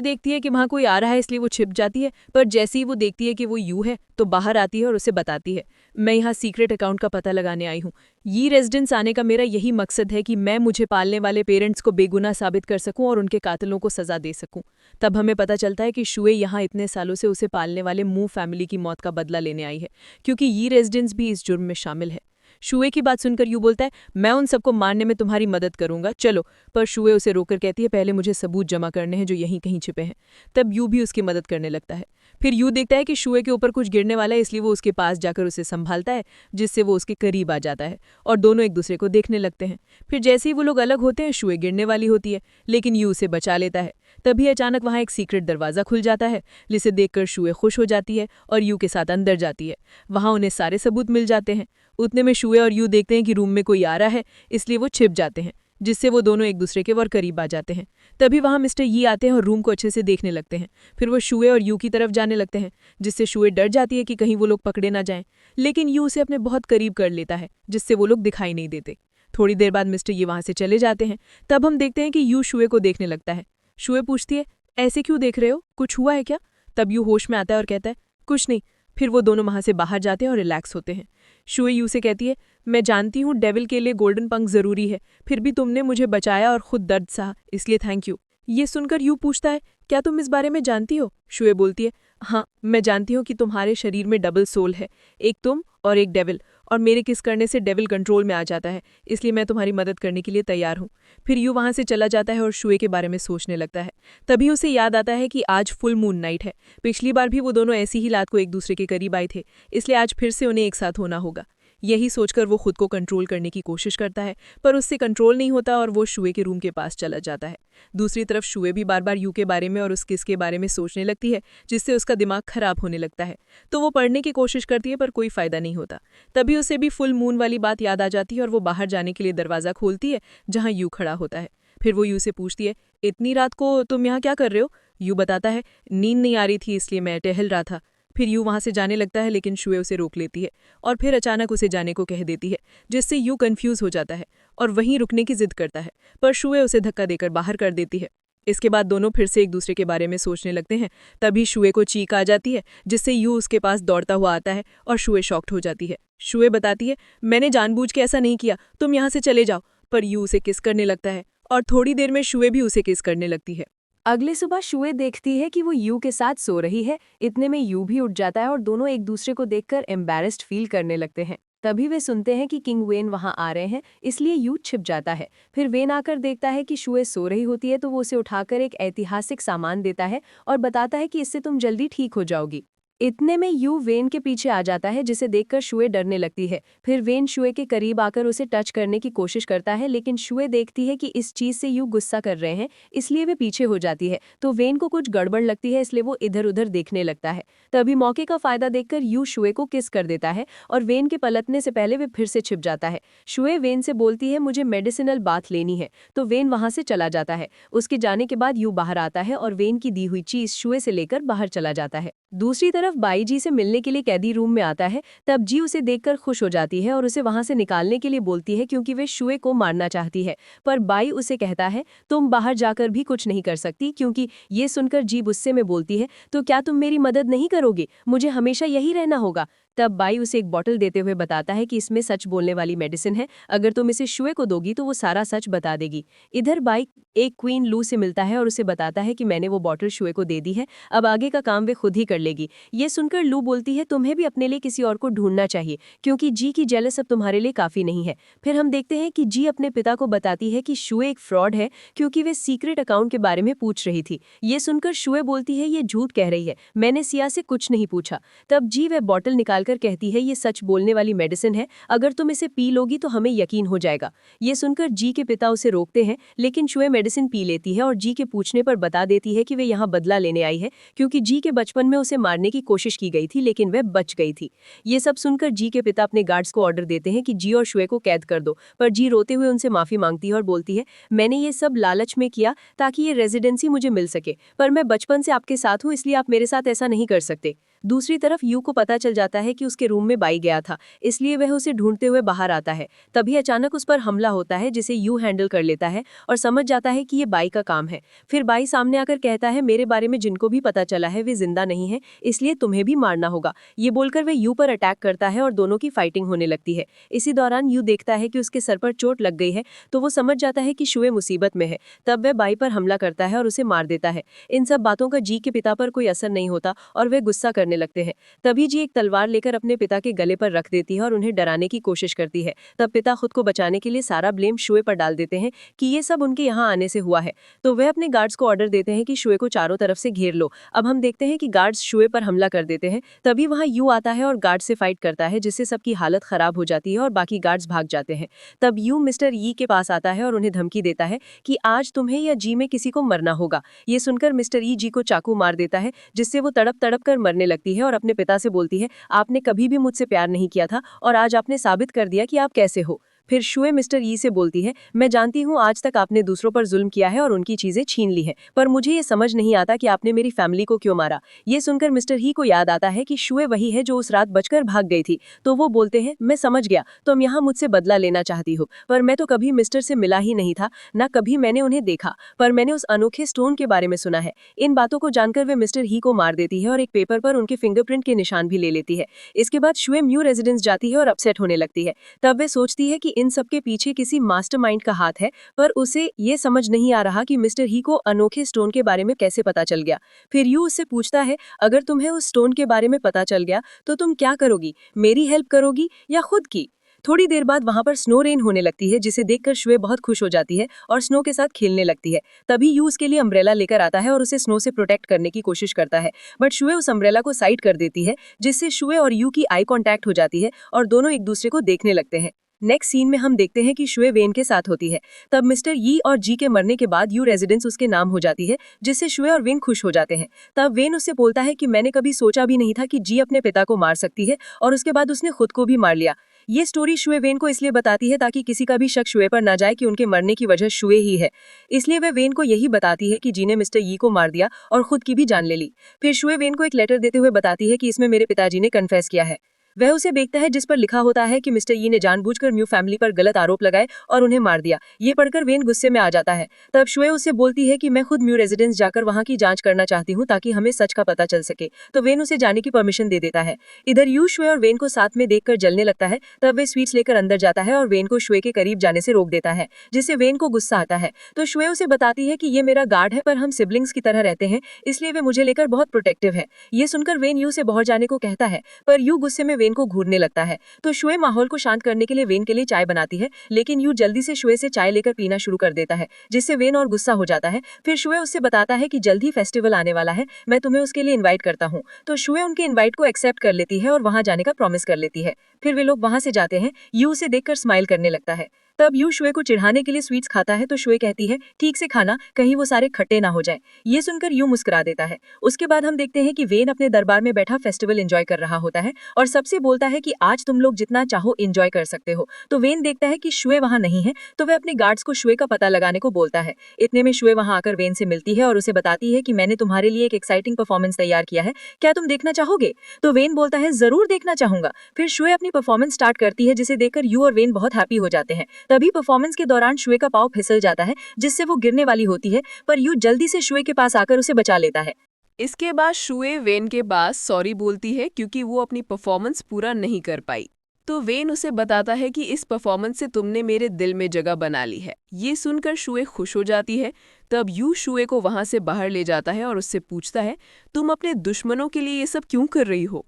[SPEAKER 1] देखती है कि वहां कोई आ रहा है, इसलिए वो छिप जाती है, पर जैसे ही वो देखती है कि वो यू है तो बाहर आती है और उसे बताती है मैं यहाँ सीक्रेट अकाउंट का पता लगाने आई हूँ। ये रेजिडेंस आने का मेरा यही मकसद है कि मैं मुझे पालने वाले पेरेंट्स को बेगुनाह साबित कर सकूं और उनके कातिलों को सजा दे सकूं। तब हमें पता चलता है कि शुए यहाँ इतने सालों से उसे पालने वाले मू फैमिली की मौत का बदला लेने आई है, क्योंकि ये रेजिडेंस भी इस जुर्म में शामिल है। शुए की बात सुनकर यू बोलता है मैं उन सबको मारने में तुम्हारी मदद करूंगा, चलो। पर शुए उसे रोककर कहती है पहले मुझे सबूत जमा करने हैं जो यहीं कहीं छिपे हैं। तब यू भी उसकी मदद करने लगता है। फिर यू देखता है कि शुए के ऊपर कुछ गिरने वाला है, इसलिए वो उसके पास जाकर उसे संभालता है, जिससे वो उसके करीब आ जाता है और दोनों एक दूसरे को देखने लगते हैं। फिर जैसे ही वो लोग अलग होते हैं शुए गिरने वाली होती है, लेकिन यू उसे बचा लेता है।
[SPEAKER 2] तभी अचानक वहाँ एक सीक्रेट दरवाज़ा खुल जाता है, जिसे देखकर शुए खुश हो जाती है और यू के साथ अंदर जाती है। वहाँ उन्हें सारे सबूत मिल जाते हैं। उतने में शुए और यू देखते हैं कि रूम में कोई आ रहा है, इसलिए वो छिप जाते हैं, जिससे वो दोनों एक दूसरे के और करीब आ जाते हैं। तभी वहाँ मिस्टर यी आते हैं और रूम को अच्छे से देखने लगते हैं। फिर वो शुए और यू की तरफ जाने लगते हैं, जिससे शुए डर जाती है कि कहीं वो लोग पकड़े ना जाएं। लेकिन यू उसे अपने बहुत करीब कर लेता है, जिससे वो लोग दिखाई नहीं देते। थोड़ी देर बाद मिस्टर यी वहाँ से चले जाते हैं। तब हम देखते हैं कि यू शुए को देखने लगता है। शुए पूछती है, ऐसे क्यों देख रहे हो, कुछ हुआ है क्या? तब यू होश में आता है और कहता है, कुछ नहीं। फिर वो दोनों वहाँ से बाहर जाते हैं और रिलैक्स होते हैं। शुए यू से कहती है, मैं जानती हूँ डेविल के लिए गोल्डन पंख जरूरी है, फिर भी तुमने मुझे बचाया और खुद दर्द सहा, इसलिए थैंक यू। ये सुनकर यू पूछता है, क्या तुम इस बारे में जानती हो? शुए बोलती है, हाँ, मैं जानती हूँ कि तुम्हारे शरीर में डबल सोल है, एक तुम और एक डेविल, और मेरे किस करने से डेविल कंट्रोल में आ जाता है, इसलिए मैं तुम्हारी मदद करने के लिए तैयार हूँ। फिर यू वहाँ से चला जाता है और शुए के बारे में सोचने लगता है। तभी उसे याद आता है कि आज फुल मून नाइट है। पिछली बार भी वो दोनों ऐसी ही रात को एक दूसरे के करीब आए थे, इसलिए आज फिर से उन्हें एक साथ होना होगा। यही सोचकर वो खुद को कंट्रोल करने की कोशिश करता है, पर उससे कंट्रोल नहीं होता और वो शुए के रूम के पास चला जाता है। दूसरी तरफ शुए भी बार बार यू के बारे में और उस किस के बारे में सोचने लगती है, जिससे उसका दिमाग खराब होने लगता है। तो वो पढ़ने की कोशिश करती है, पर कोई फायदा नहीं होता। तभी उसे भी फुल मून वाली बात याद आ जाती है और वो बाहर जाने के लिए दरवाज़ा खोलती है, जहाँ यू खड़ा होता है। फिर वो यू से पूछती है, इतनी रात को तुम यहाँ क्या कर रहे हो? यू बताता है, नींद नहीं आ रही थी, इसलिए मैं टहल रहा था। फिर यू वहाँ से जाने लगता है, लेकिन शुए उसे रोक लेती है और फिर अचानक उसे जाने को कह देती है, जिससे यू कंफ्यूज हो जाता है और वहीं रुकने की जिद करता है, पर शुए उसे धक्का देकर बाहर कर देती है। इसके बाद दोनों फिर से एक दूसरे के बारे में सोचने लगते हैं। तभी शुए को चीख आ जाती है, जिससे यू उसके पास दौड़ता हुआ आता है और शुए शॉक्ड हो जाती है। शुए बताती है, मैंने जानबूझ के ऐसा नहीं किया, तुम यहाँ से चले जाओ। पर यू उसे किस करने लगता है और थोड़ी देर में शुए भी उसे किस करने लगती है।
[SPEAKER 1] अगली सुबह शुए देखती है कि वो यू के साथ सो रही है। इतने में यू भी उठ जाता है और दोनों एक दूसरे को देखकर एम्बैरेस्ड फील करने लगते हैं। तभी वे सुनते हैं कि किंग वेन वहां आ रहे हैं, इसलिए यू छिप जाता है। फिर वेन आकर देखता है कि शुए सो रही होती है, तो वो उसे उठाकर एक ऐतिहासिक सामान देता है और बताता है कि इससे तुम जल्दी ठीक हो जाओगी। इतने में यू वेन के पीछे आ जाता है, जिसे देखकर शुए डरने लगती है। फिर वेन शुए के करीब आकर उसे टच करने की कोशिश करता है, लेकिन शुए देखती है कि इस चीज से यू गुस्सा कर रहे हैं, इसलिए वे पीछे हो जाती है। तो वेन को कुछ गड़बड़ लगती है, इसलिए वो इधर उधर देखने लगता है। तभी मौके का फायदा देखकर यू शुए को किस कर देता है और वेन के पलटने से पहले वे फिर से छिप जाता है। शुए वेन से बोलती है, मुझे मेडिसिनल बाथ लेनी है, तो वेन वहां से चला जाता है। उसके जाने के बाद यू बाहर आता है और वेन की दी हुई चीज शुए से लेकर बाहर चला जाता है। दूसरी तरफ बाई जी से मिलने के लिए कैदी रूम में आता है। तब जी उसे देखकर खुश हो जाती है और उसे वहां से निकालने के लिए बोलती है, क्योंकि वे शुए को मारना चाहती है। पर बाई उसे कहता है, तुम बाहर जाकर भी कुछ नहीं कर सकती, क्योंकि ये सुनकर जी गुस्से में बोलती है, तो क्या तुम मेरी मदद नहीं करोगे? मुझे हमेशा यही रहना होगा। तब बाई उसे एक बॉटल देते हुए बताता है कि इसमें सच बोलने वाली मेडिसिन है, अगर तुम इसे शुए को दोगी तो वो सारा सच बता देगी। इधर बाई एक क्वीन लू से मिलता है और उसे बताता है कि मैंने वो बॉटल शुए को दे दी है, अब आगे का काम वे खुद ही कर लेगी। ये सुनकर लू बोलती है, तुम्हें भी अपने लिए किसी और को ढूंढना चाहिए, क्योंकि जी की जेलस अब तुम्हारे लिए काफी नहीं है। फिर हम देखते हैं कि जी अपने पिता को बताती है कि शुए एक फ्रॉड है, क्योंकि वे सीक्रेट अकाउंट के बारे में पूछ रही थी। ये सुनकर शुए बोलती है, ये झूठ कह रही है, मैंने सिया से कुछ नहीं पूछा। तब जी वह बॉटल निकालकर कहती है, ये सच बोलने वाली मेडिसिन है, अगर तुम इसे पी लोगी तो हमें यकीन हो जाएगा। ये सुनकर जी के पिता उसे रोकते हैं, लेकिन शुए मेडिसिन पी लेती है और जी के पूछने पर बता देती है कि वे यहाँ बदला लेने आई है, क्योंकि जी के बचपन में उसे मारने की कोशिश की गई थी, लेकिन वह बच गई थी। ये सब सुनकर जी के पिता अपने गार्ड्स को ऑर्डर देते हैं कि जी और शुए को कैद कर दो, पर जी रोते हुए उनसे माफी मांगती है और बोलती है, मैंने ये सब लालच में किया ताकि ये रेजिडेंसी मुझे मिल सके, पर मैं बचपन से आपके साथ हूँ, इसलिए आप मेरे साथ ऐसा नहीं कर सकते। दूसरी तरफ यू को पता चल जाता है कि उसके रूम में बाई गया था, इसलिए वह उसे ढूंढते हुए बाहर आता है। तभी अचानक उस पर हमला होता है, जिसे यू हैंडल कर लेता है और समझ जाता है कि ये बाई का काम है। फिर बाई सामने आकर कहता है, मेरे बारे में जिनको भी पता चला है वे जिंदा नहीं है, इसलिए तुम्हें भी मारना होगा। ये बोलकर वे यू पर अटैक करता है और दोनों की फाइटिंग होने लगती है। इसी दौरान यू देखता है कि उसके सर पर चोट लग गई है, तो वो समझ जाता है कि शुए मुसीबत में है। तब वह बाई पर हमला करता है और उसे मार देता है। इन सब बातों का जी के पिता पर कोई असर नहीं होता और वे गुस्सा करने
[SPEAKER 3] करने लगते हैं। तभी जी एक तलवार लेकर अपने पिता के गले पर रख देती है और उन्हें डराने की कोशिश करती है। तब पिता खुद को बचाने के लिए सारा ब्लेम शुए पर डाल देते हैं कि ये सब उनके यहाँ आने से हुआ है। तो वह अपने गार्ड्स को ऑर्डर देते हैं कि शुए को चारों तरफ से घेर लो। अब हम देखते हैं कि गार्ड्स शुए पर हमला कर देते हैं। तभी वहाँ यू आता है और गार्ड से फाइट करता है, जिससे सबकी हालत खराब हो जाती है और बाकी गार्ड्स भाग जाते हैं। तब यू मिस्टर यी के पास आता है और उन्हें धमकी देता है कि आज तुम्हें या जी में किसी को मरना होगा। ये सुनकर मिस्टर यी जी को चाकू मार देता है, जिससे वो तड़प तड़प कर मरने लगती है और अपने पिता से बोलती है, आपने कभी भी मुझसे प्यार नहीं किया था और आज आपने साबित कर दिया कि आप कैसे हो। फिर शुए मिस्टर यी से बोलती है, मैं जानती हूँ आज तक आपने दूसरों पर जुल्म किया है और उनकी चीजें छीन ली हैं, पर मुझे ये समझ नहीं आता कि आपने मेरी फैमिली को क्यों मारा। ये सुनकर मिस्टर ही को याद आता है कि शुए वही है जो उस रात बचकर भाग गई थी। तो वो बोलते हैं, मैं समझ गया, तुम यहाँ मुझसे बदला लेना चाहती हो, पर मैं तो कभी मिस्टर से मिला ही नहीं था, ना कभी मैंने उन्हें देखा, पर मैंने उस अनोखे स्टोन के बारे में सुना है। इन बातों को जानकर वे मिस्टर ही को मार देती है और एक पेपर पर उनके फिंगरप्रिंट के निशान भी ले लेती है। इसके बाद शुए म्यू रेजिडेंस जाती है और अपसेट होने लगती है। तब वे सोचती है कि इन सब के पीछे किसी मास्टरमाइंड का हाथ है, पर उसे ये समझ नहीं आ रहा कि मिस्टर ही को अनोखे स्टोन के बारे में कैसे पता चल गया। फिर यू उससे पूछता है, अगर तुम्हें उस स्टोन के बारे में पता चल गया तो तुम क्या करोगी, मेरी हेल्प करोगी या खुद की? थोड़ी देर बाद वहां पर स्नो रेन होने लगती है, जिसे देखकर शुए बहुत खुश हो जाती है और स्नो के साथ खेलने लगती है। तभी यू उसके लिए अम्ब्रेला लेकर आता है और उसे स्नो से प्रोटेक्ट करने की कोशिश करता है, बट शुए उस अम्ब्रेला को साइड कर देती है, जिससे शुए और यू की आई कांटेक्ट हो जाती है और दोनों एक दूसरे को देखने लगते हैं। नेक्स्ट सीन में हम देखते हैं कि शुए वेन के साथ होती है। तब मिस्टर यी और जी के मरने के बाद यू रेजिडेंस उसके नाम हो जाती है, जिससे शुए और वेन खुश हो जाते हैं। तब वेन उससे बोलता है कि मैंने कभी सोचा भी नहीं था कि जी अपने पिता को मार सकती है, और उसके बाद उसने खुद को भी मार लिया। ये स्टोरी शुए वेन को इसलिए बताती है ताकि किसी का भी शक शुए पर ना जाए कि उनके मरने की वजह शुए ही है। इसलिए वह वेन को यही बताती है कि जी ने मिस्टर यी को मार दिया और खुद की भी जान ले ली। फिर शुए वेन को एक लेटर देते हुए बताती है कि इसमें मेरे पिताजी ने कन्फेस किया है। वह उसे देखता है, जिस पर लिखा होता है कि मिस्टर यी ने जानबूझकर म्यू फैमिली पर गलत आरोप लगाए और उन्हें मार दिया। ये पढ़कर वेन गुस्से में आ जाता है। तब शुए उससे बोलती है कि मैं खुद म्यू रेजिडेंस जाकर वहां की जांच करना चाहती हूँ ताकि हमें सच का पता चल सके। तो वेन उसे जाने की परमिशन दे देता है। इधर यू शुए और वेन को साथ में देखकर जलने लगता है। तब वे स्वीट्स लेकर अंदर जाता है और वेन को शुए के करीब जाने से रोक देता है, जिससे वेन को गुस्सा आता है। तो शुए उसे बताती है कि ये मेरा गार्ड है, पर हम सिबलिंग्स की तरह रहते हैं, इसलिए वे मुझे लेकर बहुत प्रोटेक्टिव है। ये सुनकर वेन यू से बाहर जाने को कहता है, पर यू गुस्से में वेन को घूरने लगता है। तो शुए माहौल को शांत करने के लिए वेन के लिए चाय बनाती है, लेकिन यू जल्दी से शुए से चाय लेकर पीना शुरू कर देता है, जिससे वेन और गुस्सा हो जाता है। फिर शुए उससे बताता है कि जल्द ही फेस्टिवल आने वाला है, मैं तुम्हें उसके लिए इनवाइट करता हूँ। तो शुए उनके इनवाइट को एक्सेप्ट कर लेती है और वहां जाने का प्रॉमिस कर लेती है। फिर वे लोग वहां से जाते हैं। यू उसे देखकर स्माइल करने लगता है। तब यू शुए को चिढ़ाने के लिए स्वीट्स खाता है, तो शुए कहती है, ठीक से खाना, कहीं वो सारे खट्टे ना हो जाए। ये सुनकर यू मुस्कुरा देता है। उसके बाद हम देखते हैं कि वेन अपने दरबार में बैठा फेस्टिवल एंजॉय कर रहा होता है और सबसे बोलता है कि आज तुम लोग जितना चाहो एंजॉय कर सकते हो। तो वेन देखता है कि शुए वहां नहीं है, तो वह अपने गार्ड्स को शुए का पता लगाने को बोलता है। इतने में शुए वहां आकर वेन से मिलती है और उसे बताती है कि मैंने तुम्हारे लिए एक एक्साइटिंग परफॉर्मेंस तैयार किया है, क्या तुम देखना चाहोगे? तो वेन बोलता है, जरूर देखना चाहूंगा। फिर शुए अपनी परफॉर्मेंस स्टार्ट करती है, जिसे देखकर यू और वेन बहुत हैप्पी हो जाते हैं। तभी परफॉर्मेंस के दौरान शुए का पाँव फिसल जाता है, जिससे वो गिरने वाली होती है, पर यू जल्दी से शुए के पास आकर उसे बचा लेता है।
[SPEAKER 1] इसके बाद शुए वेन के पास सॉरी बोलती है क्योंकि वो अपनी परफॉर्मेंस पूरा नहीं कर पाई। तो वेन उसे बताता है कि इस परफॉर्मेंस से तुमने मेरे दिल में जगह बना ली है। ये सुनकर शुए खुश हो जाती है। तब यू शुए को वहां से बाहर ले जाता है और उससे पूछता है, तुम अपने दुश्मनों के लिए ये सब क्यों कर रही हो?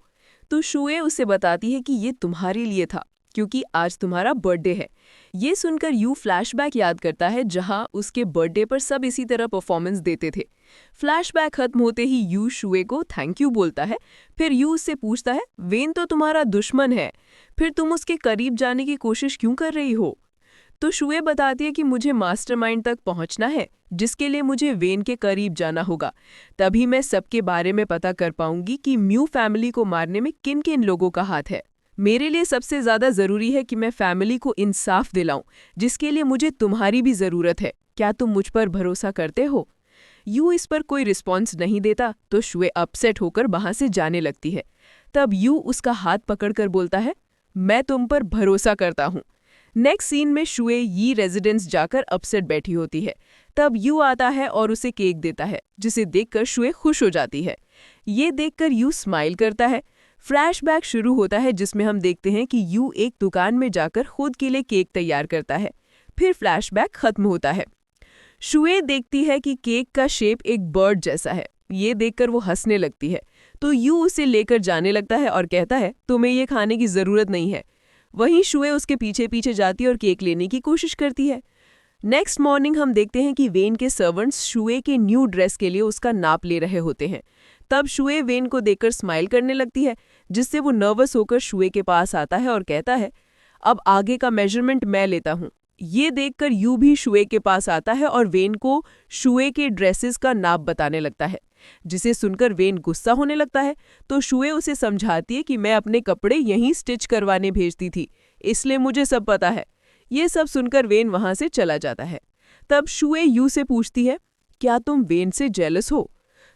[SPEAKER 1] तो शुए उसे बताती है कि ये तुम्हारे लिए था, क्योंकि आज तुम्हारा बर्थडे है। ये सुनकर यू फ्लैशबैक याद करता है, जहां उसके बर्थडे पर सब इसी तरह परफॉर्मेंस देते थे। फ्लैशबैक खत्म होते ही यू शुए को थैंक यू बोलता है। फिर यू उससे पूछता है, वेन तो तुम्हारा दुश्मन है, फिर तुम उसके करीब जाने की कोशिश क्यों कर रही हो? तो शुए बताती है कि मुझे मास्टरमाइंड तक पहुंचना है, जिसके लिए मुझे वेन के करीब जाना होगा। तभी मैं सबके बारे में पता कर पाऊंगी कि म्यू फैमिली को मारने में किन किन लोगों का हाथ है। मेरे लिए सबसे ज्यादा जरूरी है कि मैं फैमिली को इंसाफ दिलाऊं, जिसके लिए मुझे तुम्हारी भी जरूरत है। क्या तुम मुझ पर भरोसा करते हो? यू इस पर कोई रिस्पॉन्स नहीं देता, तो शुए अपसेट होकर वहां से जाने लगती है। तब यू उसका हाथ पकड़कर बोलता है, मैं तुम पर भरोसा करता हूँ। नेक्स्ट सीन में शुए यी रेजिडेंस जाकर अपसेट बैठी होती है। तब यू आता है और उसे केक देता है, जिसे देखकर शुए खुश हो जाती है। ये देखकर यू स्माइल करता है। फ्लैशबैक शुरू होता है, जिसमें हम देखते हैं कि यू एक दुकान में जाकर खुद के लिए केक तैयार करता है। फिर फ्लैशबैक खत्म होता है। शुए देखती है कि केक का शेप एक बर्ड जैसा है। ये देखकर वो हंसने लगती है।
[SPEAKER 2] तो यू उसे लेकर जाने लगता है और कहता है तुम्हें ये खाने की ज़रूरत नहीं है। वहीं शुए उसके पीछे पीछे जाती है और केक लेने की कोशिश करती है। नेक्स्ट मॉर्निंग हम देखते हैं कि वेन के सर्वेंट्स शुए के न्यू ड्रेस के लिए उसका नाप ले रहे होते हैं। तब शुए वेन को देखकर स्माइल करने लगती है, जिससे वो नर्वस होकर शुए के पास आता है और कहता है अब आगे का मेजरमेंट मैं लेता हूँ। ये देखकर यू भी शुए के पास आता है और वेन को शुए के ड्रेसेस का नाप बताने लगता है, जिसे सुनकर वेन गुस्सा होने लगता है। तो शुए उसे समझाती है कि मैं अपने कपड़े यहीं स्टिच करवाने भेजती थी, इसलिए मुझे सब पता है। ये सब सुनकर वेन वहां से चला जाता है। तब शुए यू से पूछती है क्या तुम वेन से जेलस हो?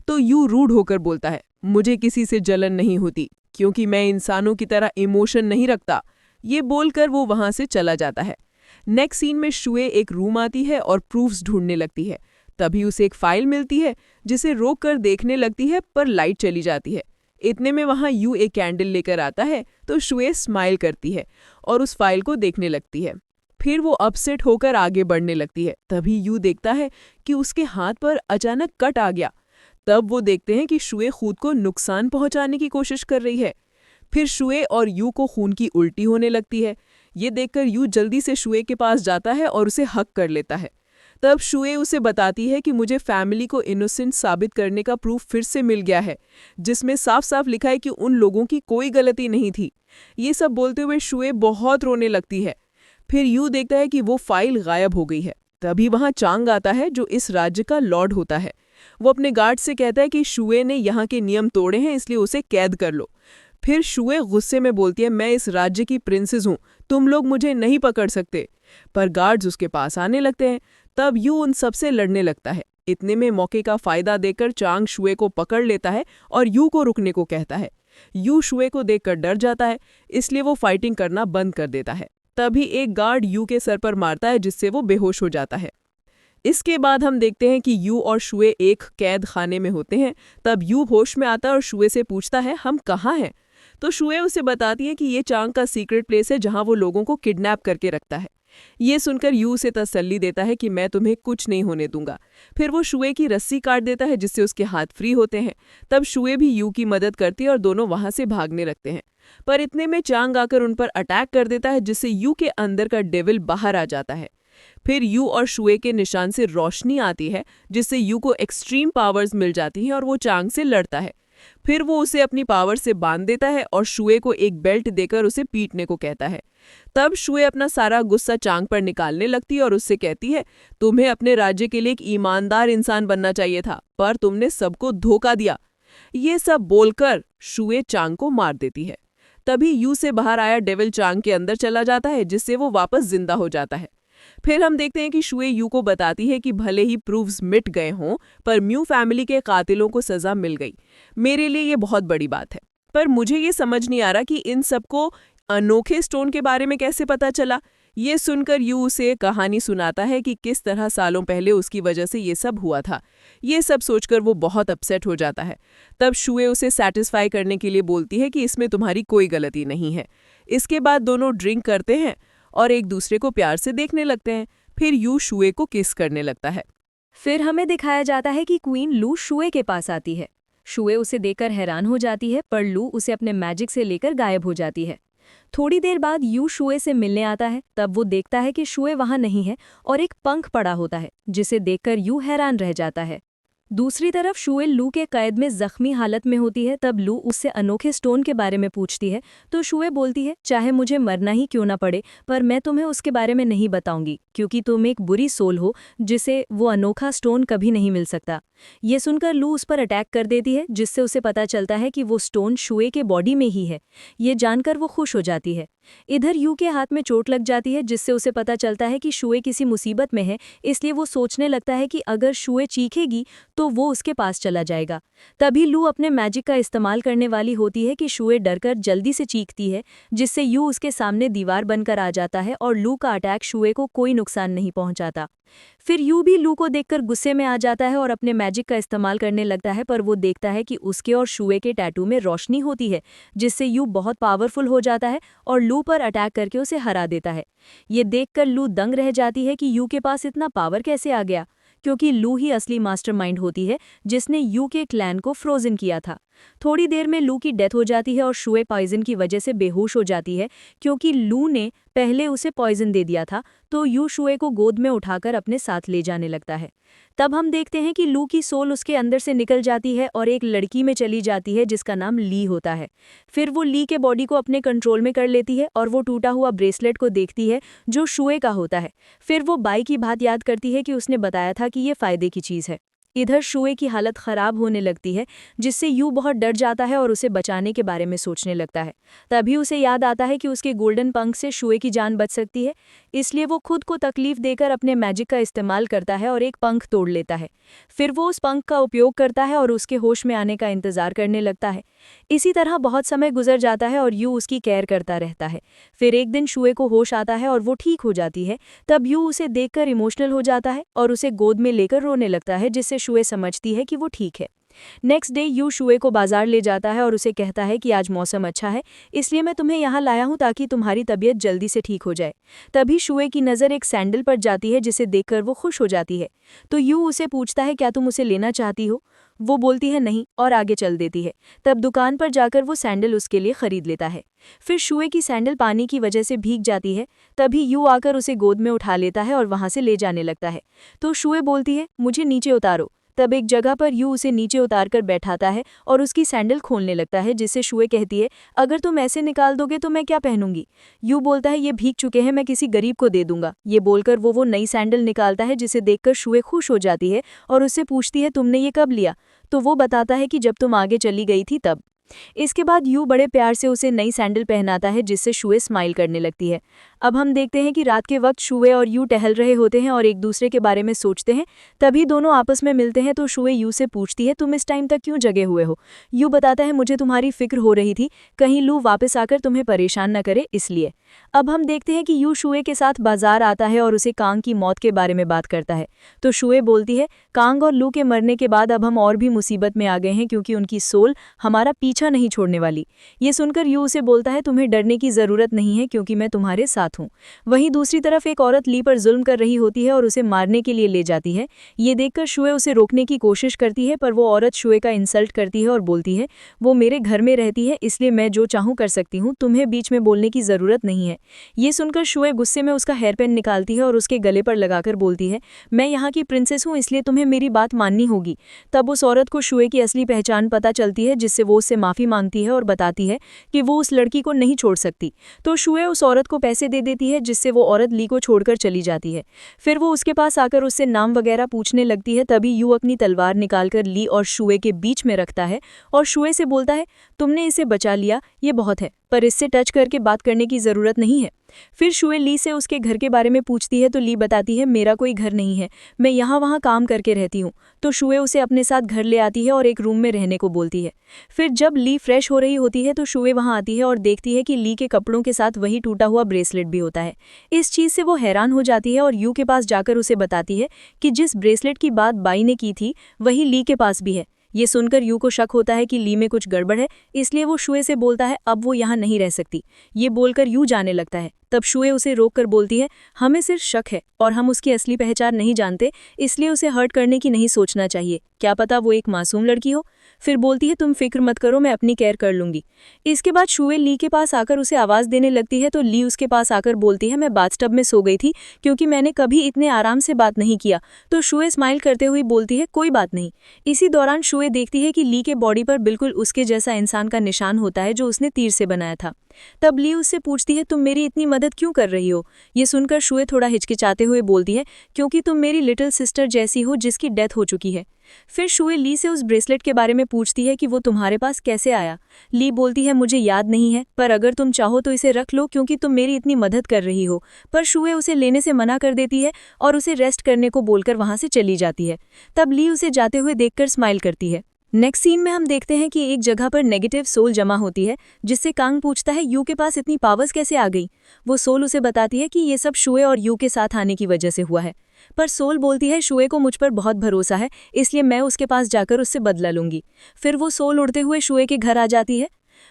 [SPEAKER 2] तो यू रूड होकर बोलता है मुझे किसी से जलन नहीं होती, क्योंकि मैं इंसानों की तरह इमोशन नहीं रखता। ये बोलकर वो वहां से चला जाता है। नेक्स्ट सीन में शुए एक रूम आती है और प्रूफ्स ढूंढने लगती है। तभी उसे एक फाइल मिलती है, जिसे रोक कर देखने लगती है, पर लाइट चली जाती है। इतने में वहां यू एक कैंडल लेकर आता है, तो शुए स्माइल करती है और उस फाइल को देखने लगती है। फिर वो अपसेट होकर आगे बढ़ने लगती है। तभी यू देखता है कि उसके हाथ पर अचानक कट आ गया। तब वो देखते हैं कि शुए खुद को नुकसान पहुंचाने की कोशिश कर रही है। फिर शुए और यू को खून की उल्टी होने लगती है। ये देखकर यू जल्दी से शुए के पास जाता है और उसे हक कर लेता है। तब शुए उसे बताती है कि मुझे फैमिली को इनोसेंट साबित करने का प्रूफ फिर से मिल गया है, जिसमें साफ साफ लिखा है कि उन लोगों की कोई गलती नहीं थी। ये सब बोलते हुए शुए बहुत रोने लगती है। फिर यू देखता है कि वो फाइल गायब हो गई है। तभी वहां चांग आता है, जो इस राज्य का लॉर्ड होता है। वो अपने गार्ड से कहता है कि शुए ने यहाँ के नियम तोड़े हैं, इसलिए उसे कैद कर लो। फिर शुए गुस्से में बोलती है मैं इस राज्य की प्रिंसेस हूँ, तुम लोग मुझे नहीं पकड़ सकते। पर गार्ड्स उसके पास आने लगते हैं। तब यू उन सबसे लड़ने लगता है। इतने में मौके का फायदा देकर चांग शुए को पकड़ लेता है और यू को रुकने को कहता है। यू शुए को देखकर डर जाता है, इसलिए वो फाइटिंग करना बंद कर देता है। तभी एक गार्ड यू के सर पर मारता है, जिससे वो बेहोश हो जाता है। इसके बाद हम देखते हैं कि यू और शुए एक कैद खाने में होते हैं। तब यू होश में आता है और शुए से पूछता है हम कहाँ हैं? तो शुए उसे बताती है कि ये चांग का सीक्रेट प्लेस है, जहाँ वो लोगों को किडनैप करके रखता है। ये सुनकर यू उसे तसल्ली देता है कि मैं तुम्हें कुछ नहीं होने दूंगा। फिर वो शुए की रस्सी काट देता है, जिससे उसके हाथ फ्री होते हैं। तब शुए भी यू की मदद करती है और दोनों वहां से भागने लगते हैं। पर इतने में चांग आकर उन पर अटैक कर देता है, जिससे यू के अंदर का डेविल बाहर आ जाता है। फिर यू और शुए के निशान से रोशनी आती है, जिससे यू को एक्सट्रीम पावर्स मिल जाती हैं और वो चांग से लड़ता है। फिर वो उसे अपनी पावर से बांध देता है और शुए को एक बेल्ट देकर उसे पीटने को कहता है। तब शुए अपना सारा गुस्सा चांग पर निकालने लगती है और उससे कहती है तुम्हें अपने राज्य के लिए एक ईमानदार इंसान बनना चाहिए था, पर तुमने सबको धोखा दिया। ये सब बोलकर शुए चांग को मार देती है। तभी यू से बाहर आया डेविल चांग के अंदर चला जाता है, जिससे वो वापस जिंदा हो जाता है। फिर हम देखते हैं कि शुए यू को बताती है कि भले ही प्रूफ्स मिट गए हों, पर म्यू फैमिली के कातिलों को सजा मिल गई। मेरे लिए ये बहुत बड़ी बात है, पर मुझे ये समझ नहीं आ रहा कि इन सबको अनोखे स्टोन के बारे में कैसे पता चला। ये सुनकर यू उसे कहानी सुनाता है कि किस तरह सालों पहले उसकी वजह से ये सब हुआ था। ये सब सोचकर वो बहुत अपसेट हो जाता है। तब शुए उसे सेटिस्फाई करने के लिए बोलती है कि इसमें तुम्हारी कोई गलती नहीं है। इसके बाद दोनों ड्रिंक करते हैं और एक दूसरे को प्यार से देखने लगते हैं। फिर यू शुए को किस करने लगता है।
[SPEAKER 1] फिर हमें दिखाया जाता है कि क्वीन लू शुए के पास आती है। शुए उसे देखकर हैरान हो जाती है, पर लू उसे अपने मैजिक से लेकर गायब हो जाती है। थोड़ी देर बाद यू शुए से मिलने आता है। तब वो देखता है कि शुए वहां नहीं है और एक पंख पड़ा होता है, जिसे देखकर यू हैरान रह जाता है। दूसरी तरफ शुए लू के कैद में जख्मी हालत में होती है। तब लू उससे अनोखे स्टोन के बारे में पूछती है, तो शुए बोलती है चाहे मुझे मरना ही क्यों ना पड़े, पर मैं तुम्हें उसके बारे में नहीं बताऊंगी, क्योंकि तुम एक बुरी सोल हो जिसे वो अनोखा स्टोन कभी नहीं मिल सकता। ये सुनकर लू उस पर अटैक कर देती है, जिससे उसे पता चलता है कि वो स्टोन शुए के बॉडी में ही है। ये जानकर वो खुश हो जाती है। इधर यू के हाथ में चोट लग जाती है, जिससे उसे पता चलता है कि शुए किसी मुसीबत में है। इसलिए वो सोचने लगता है कि अगर शुए चीखेगी तो वो उसके पास चला जाएगा। तभी लू अपने मैजिक का इस्तेमाल करने वाली होती है कि शुए डरकर जल्दी से चीखती है, जिससे यू उसके सामने दीवार बनकर आ जाता है और लू का अटैक शुए को कोई नुकसान नहीं पहुंचाता। फिर यू भी लू को देखकर गुस्से में आ जाता है और अपने मैजिक का इस्तेमाल करने लगता है, पर वो देखता है कि उसके और शुए के टैटू में रोशनी होती है, जिससे यू बहुत पावरफुल हो जाता है और लू पर अटैक करके उसे हरा देता है। ये देखकर लू दंग रह जाती है कि यू के पास इतना पावर कैसे आ गया, क्योंकि लू ही असली मास्टरमाइंड होती है जिसने यू के क्लैन को फ्रोजन किया था।
[SPEAKER 2] थोड़ी देर में लू की डेथ हो जाती है और शुए पॉइजन की वजह से बेहोश हो जाती है, क्योंकि लू ने पहले उसे पॉइजन दे दिया था। तो यू शुए को गोद में उठाकर अपने साथ ले जाने लगता है। तब हम देखते हैं कि लू की सोल उसके अंदर से निकल जाती है और एक लड़की में चली जाती है जिसका नाम ली होता है। फिर वो ली के बॉडी को अपने कंट्रोल में कर लेती है और वो टूटा हुआ ब्रेसलेट को देखती है जो शुए का होता है। फिर वो बाई की बात याद करती है कि उसने बताया था कि ये फायदे की चीज़ है। इधर शुए की हालत खराब होने लगती है, जिससे यू बहुत डर जाता है और उसे बचाने के बारे में सोचने लगता है। तभी उसे याद आता है कि उसके गोल्डन पंख से शुए की जान बच सकती है, इसलिए वो खुद को तकलीफ देकर अपने मैजिक का इस्तेमाल करता है और एक पंख तोड़ लेता है। फिर वो उस पंख का उपयोग करता है और उसके होश में आने का इंतजार करने लगता है। इसी तरह बहुत समय गुजर जाता है और यू उसकी केयर करता रहता है। फिर एक दिन शुए को होश आता है और वो ठीक हो जाती है। तब यू उसे देखकर इमोशनल हो जाता है और उसे गोद में लेकर रोने लगता है, जिससे शुए समझती है कि वो ठीक है। नेक्स्ट डे यू शुए को बाजार ले जाता है और उसे कहता है कि आज मौसम अच्छा है, इसलिए मैं तुम्हें यहाँ लाया हूँ ताकि तुम्हारी तबीयत जल्दी से ठीक हो जाए। तभी शुए की नज़र एक सैंडल पर जाती है जिसे देखकर वो खुश हो जाती है। तो यू उसे पूछता है क्या तुम उसे लेना चाहती हो। वो बोलती है नहीं और आगे चल देती है। तब दुकान पर जाकर वो सैंडल उसके लिए खरीद लेता है। फिर शुए की सैंडल पानी की वजह से भीग जाती है। तभी यू आकर उसे गोद में उठा लेता है और वहां से ले जाने लगता है। तो शुए बोलती है मुझे नीचे उतारो। तब एक जगह पर यू उसे नीचे उतारकर बैठाता है और उसकी सैंडल खोलने लगता है, जिससे शुए कहती है अगर तुम ऐसे निकाल दोगे तो मैं क्या पहनूंगी। यू बोलता है ये भीग चुके हैं, मैं किसी गरीब को दे दूंगा। ये बोलकर वो नई सैंडल निकालता है, जिसे देखकर शुए खुश हो जाती है और उससे पूछती है तुमने ये कब लिया। तो वो बताता है कि जब तुम आगे चली गई थी तब। इसके बाद यू बड़े प्यार से उसे नई सैंडल पहनाता है, जिससे शुए स्माइल करने लगती है। अब हम देखते हैं कि रात के वक्त शुए और यू टहल रहे होते हैं और एक दूसरे के बारे में सोचते हैं। तभी दोनों आपस में मिलते हैं तो शुए यू से पूछती है तुम इस टाइम तक क्यों जगे हुए हो। यू बताता है मुझे तुम्हारी फिक्र हो रही थी, कहीं लू वापस आकर तुम्हें परेशान न करे इसलिए। अब हम देखते हैं कि यू शुए के साथ बाजार आता है और उसे कांग की मौत के बारे में बात करता है। तो शुए बोलती है कांग और लू के मरने के बाद अब हम और भी मुसीबत में आ गए हैं, क्योंकि उनकी सोल हमारा पीछा नहीं छोड़ने वाली। ये सुनकर यू उसे बोलता है तुम्हें डरने की जरूरत नहीं है, क्योंकि मैं तुम्हारे साथ हूँ। वहीं दूसरी तरफ एक औरत ली पर जुल्म कर रही होती है और उसे मारने के लिए ले जाती है। ये देखकर शुए उसे रोकने की कोशिश करती है, पर वो औरत शुए का इंसल्ट करती है और बोलती है वो मेरे घर में रहती है, इसलिए मैं जो चाहूँ कर सकती हूँ, तुम्हें बीच में बोलने की जरूरत नहीं है। ये सुनकर शुए गुस्से में उसका हेयरपेन निकालती है और उसके गले पर लगाकर बोलती है मैं यहाँ की प्रिंसेस हूँ, इसलिए तुम्हें मेरी बात माननी होगी। तब उस औरत को शुए की असली पहचान पता चलती है, जिससे वो उससे माफी मांगती है और बताती है कि वो उस लड़की को नहीं छोड़ सकती। तो शुए उस औरत को पैसे दे देती है, जिससे वो औरत ली को छोड़कर चली जाती है। फिर वो उसके पास आकर उससे नाम वगैरह पूछने लगती है। तभी यू अपनी तलवार निकालकर ली और शुए के बीच में रखता है और शुए से बोलता है तुमने इसे बचा लिया, ये बहुत है, पर इससे टच करके बात करने की जरूरत नहीं है। फिर शुए ली से उसके घर के बारे में पूछती है तो ली बताती है मेरा कोई घर नहीं है, मैं यहाँ वहाँ काम करके रहती हूँ। तो शुए उसे अपने साथ घर ले आती है और एक रूम में रहने को बोलती है। फिर जब ली फ्रेश हो रही होती है तो शुए वहाँ आती है और देखती है कि ली के कपड़ों के साथ वही टूटा हुआ ब्रेसलेट भी होता है। इस चीज़ से वो हैरान हो जाती है और यू के पास जाकर उसे बताती है कि जिस ब्रेसलेट की बात बाई ने की थी वही ली के पास भी है। ये सुनकर यू को शक होता है कि ली में कुछ गड़बड़ है, इसलिए वो शुए से बोलता है अब वो यहाँ नहीं रह सकती। ये बोलकर यू जाने लगता है। तब शुए उसे रोककर बोलती है हमें सिर्फ शक है और हम उसकी असली पहचान नहीं जानते, इसलिए उसे हर्ट करने की नहीं सोचना चाहिए, क्या पता वो एक मासूम लड़की हो। फिर बोलती है तुम फिक्र मत करो, मैं अपनी केयर कर लूंगी। इसके बाद शुए ली के पास आकर उसे आवाज़ देने लगती है तो ली उसके पास आकर बोलती है मैं बाथटब में सो गई थी, क्योंकि मैंने कभी इतने आराम से बात नहीं किया। तो शुए स्माइल करते हुए बोलती है कोई बात नहीं। इसी दौरान शुए देखती है कि ली के बॉडी पर बिल्कुल उसके जैसा इंसान का निशान होता है जो उसने तीर से बनाया था। तब ली उससे पूछती है तुम मेरी इतनी मदद क्यों कर रही हो। ये सुनकर शुए थोड़ा हिचकिचाते हुए बोलती है क्योंकि तुम मेरी लिटिल सिस्टर जैसी हो जिसकी डेथ हो चुकी है। फिर शुए ली से उस ब्रेसलेट के बारे में पूछती है कि वो तुम्हारे पास कैसे आया। ली बोलती है मुझे याद नहीं है, पर अगर तुम चाहो तो इसे रख लो क्योंकि तुम मेरी इतनी मदद कर रही हो। पर शुए उसे लेने से मना कर देती है और उसे रेस्ट करने को बोलकर वहां से चली जाती है। तब ली उसे जाते हुए देखकर स्माइल करती है। नेक्स्ट सीन में हम देखते हैं कि एक जगह पर नेगेटिव सोल जमा होती है, जिससे कांग पूछता है यू के पास इतनी पावर्स कैसे आ गई। वो सोल उसे बताती है कि ये सब शुए और यू के साथ आने की वजह से हुआ है। पर सोल बोलती है शुए को मुझ पर बहुत भरोसा है, इसलिए मैं उसके पास जाकर उससे बदला लूंगी। फिर वो सोल उड़ते हुए शुए के घर आ जाती है।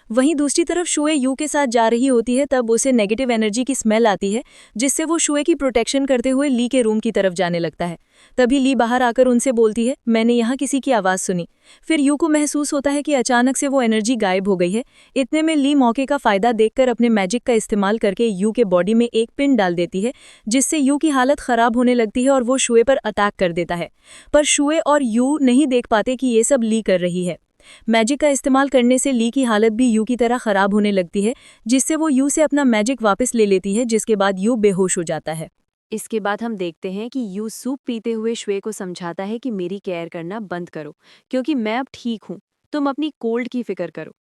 [SPEAKER 2] वहीं दूसरी तरफ शुए यू के साथ जा रही होती है, तब उसे नेगेटिव एनर्जी की स्मेल आती है, जिससे वो शुए की प्रोटेक्शन करते हुए ली के रूम की तरफ जाने लगता है। तभी ली बाहर आकर उनसे बोलती है, मैंने यहाँ किसी की आवाज़ सुनी। फिर यू को महसूस होता है कि अचानक से वो एनर्जी गायब हो गई है। इतने में ली मौके का फायदा देखकर अपने मैजिक का इस्तेमाल करके यू के बॉडी में एक पिन डाल देती है, जिससे यू की हालत खराब होने लगती है और वो शुए पर अटैक कर देता है। पर शुए और यू नहीं देख पाते कि ये सब ली कर रही है। मैजिक का इस्तेमाल करने से ली की हालत भी यू की तरह खराब होने लगती है, जिससे वो यू से अपना मैजिक वापस ले लेती है, जिसके बाद यू बेहोश हो जाता है।
[SPEAKER 1] इसके बाद हम देखते हैं कि यू सूप पीते हुए शुए को समझाता है कि मेरी केयर करना बंद करो, क्योंकि मैं अब ठीक हूँ, तुम अपनी कोल्ड की फिक्र करो।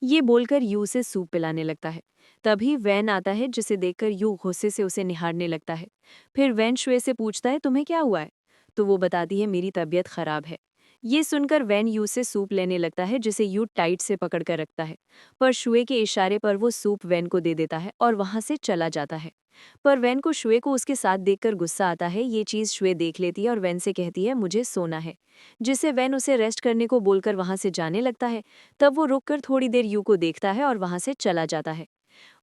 [SPEAKER 1] ये बोलकर यू उसे सूप पिलाने लगता है। तभी वैन आता है, जिसे देखकर यू गुस्से से उसे निहारने लगता है। फिर वैन शुए से पूछता है, तुम्हें क्या हुआ है? तो वो बताती है, मेरी तबीयत खराब है। ये सुनकर वैन यू से सूप लेने लगता है, जिसे यू टाइट से पकड़ कर रखता है। पर शुए के इशारे पर वो सूप वैन को दे देता है और वहां से चला जाता है। पर वैन को शुए को उसके साथ देखकर गुस्सा आता है। ये चीज शुए देख लेती है और वैन से कहती है, मुझे सोना है, जिससे वैन उसे रेस्ट करने को बोलकर वहां से जाने लगता है। तब वो रुककर थोड़ी देर यू को देखता है और वहां से चला जाता है।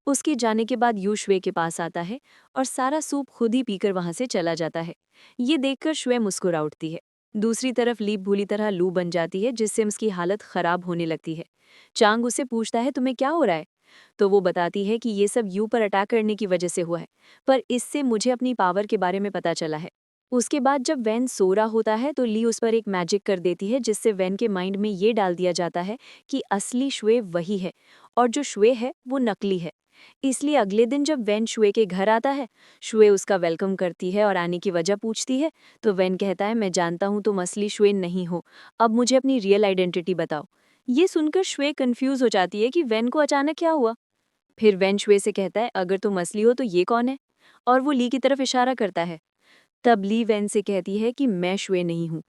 [SPEAKER 1] उसके जाने के बाद यू शुए के पास आता है और सारा सूप खुद ही पीकर वहां से चला जाता है। ये देखकर शुए मुस्कुरा उठती है। दूसरी तरफ लीप भूली तरह लू बन जाती है, जिससे उसकी हालत खराब होने लगती है। चांग उससे पूछता है, तुम्हें क्या हो रहा है? तो वो बताती है कि ये सब यू पर अटैक करने की वजह से हुआ है, पर इससे मुझे अपनी पावर के बारे में पता चला है। उसके बाद जब वैन सो रहा होता है तो ली उस पर एक मैजिक कर देती है, जिससे वैन के माइंड में ये डाल दिया जाता है कि असली शुए वही है और जो शुए है वो नकली है। इसलिए अगले दिन जब वैन शुए के घर आता है, शुए उसका वेलकम करती है और आने की वजह पूछती है। तो वैन कहता है, मैं जानता हूँ तुम असली शुए नहीं हो, अब मुझे अपनी रियल आइडेंटिटी बताओ। ये सुनकर शुए कंफ्यूज हो जाती है कि वैन को अचानक क्या हुआ। फिर वैन शुए से कहता है, अगर तुम असली हो तो ये कौन है? और वो ली की तरफ इशारा करता है। तब ली वैन से कहती है कि मैं शुए नहीं हूँ,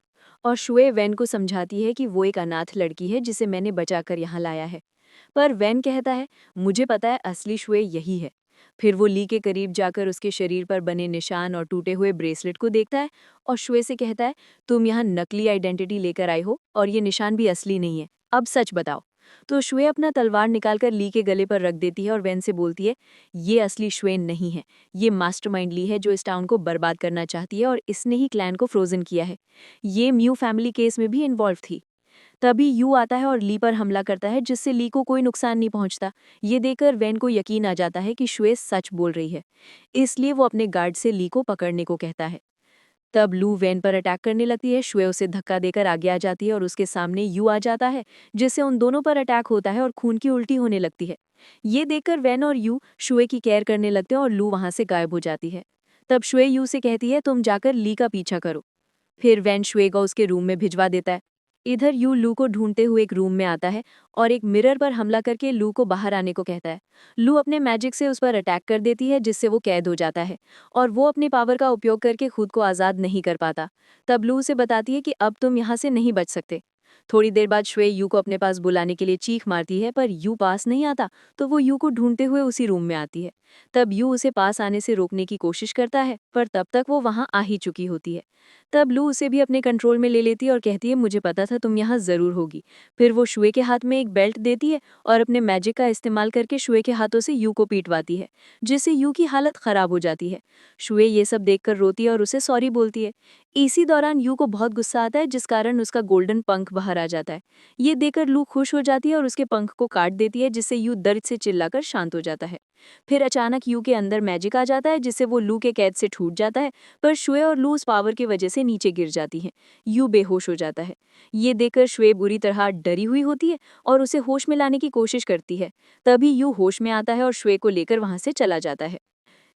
[SPEAKER 1] और शुए वैन को समझाती है कि वो एक अनाथ लड़की है जिसे मैंने बचाकर यहाँ लाया है। पर वैन कहता है, मुझे पता है असली शुए यही है। फिर वो ली के करीब जाकर उसके शरीर पर बने निशान और टूटे हुए ब्रेसलेट को देखता है और शुए से कहता है, तुम यहाँ नकली आइडेंटिटी लेकर आए हो और ये निशान भी असली नहीं है, अब सच बताओ। तो शुए अपना तलवार निकालकर ली के गले पर रख देती है और वैन से बोलती है, ये असली शुए नहीं है, ये मास्टरमाइंड ली है जो इस टाउन को बर्बाद करना चाहती है और इसने ही क्लैन को फ्रोजन किया है। ये म्यू फैमिली केस में भी इन्वॉल्व थी। तभी यू आता है और ली पर हमला करता है, जिससे ली को कोई नुकसान नहीं पहुंचता। ये देखकर वैन को यकीन आ जाता है कि शुए सच बोल रही है, इसलिए वो अपने गार्ड से ली को पकड़ने को कहता है। तब लू वैन पर अटैक करने लगती है। शुए उसे धक्का देकर आगे आ जाती है और उसके सामने यू आ जाता है, जिससे उन दोनों पर अटैक होता है और खून की उल्टी होने लगती है। ये देखकर वैन और यू शुए की केयर करने लगते हैं और लू वहां से गायब हो जाती है। तब शुए यू से कहती है, तुम जाकर ली का पीछा करो। फिर वैन शुए को उसके रूम में भिजवा देता है। इधर यू लू को ढूंढते हुए एक रूम में आता है और एक मिरर पर हमला करके लू को बाहर आने को कहता है। लू अपने मैजिक से उस पर अटैक कर देती है, जिससे वो कैद हो जाता है और वो अपने पावर का उपयोग करके खुद को आज़ाद नहीं कर पाता। तब लू उसे बताती है कि अब तुम यहाँ से नहीं बच सकते। थोड़ी देर बाद शुए यू को अपने पास बुलाने के लिए चीख मारती है, पर यू पास नहीं आता, तो वो यू को ढूंढते हुए उसी रूम में आती है। तब यू उसे पास आने से रोकने की कोशिश करता है, पर तब तक वो वहां आ ही चुकी होती है। तब लू उसे भी अपने कंट्रोल में ले लेती है और कहती है, मुझे पता था तुम यहाँ जरूर होगी। फिर वो शुए के हाथ में एक बेल्ट देती है और अपने मैजिक का इस्तेमाल करके शुए के हाथों से यू को पीटवाती है, जिससे यू की हालत खराब हो जाती है। शुए ये सब देखकर रोती है और उसे सॉरी बोलती है। इसी दौरान यू को बहुत गुस्सा आता है, जिस कारण उसका गोल्डन पंख बाहर आ जाता है। ये देखकर लू खुश हो जाती है और उसके पंख को काट देती है, जिससे यू दर्द से चिल्लाकर शांत हो जाता है। फिर अचानक यू के अंदर मैजिक आ जाता है, जिससे वो लू के कैद से छूट जाता है, पर शुए और लू उस पावर की वजह से नीचे गिर जाती हैं। यू बेहोश हो जाता है। ये देखकर शुए बुरी तरह डरी हुई होती है और उसे होश में लाने की कोशिश करती है। तभी यू होश में आता है और शुए को लेकर वहां से चला जाता है।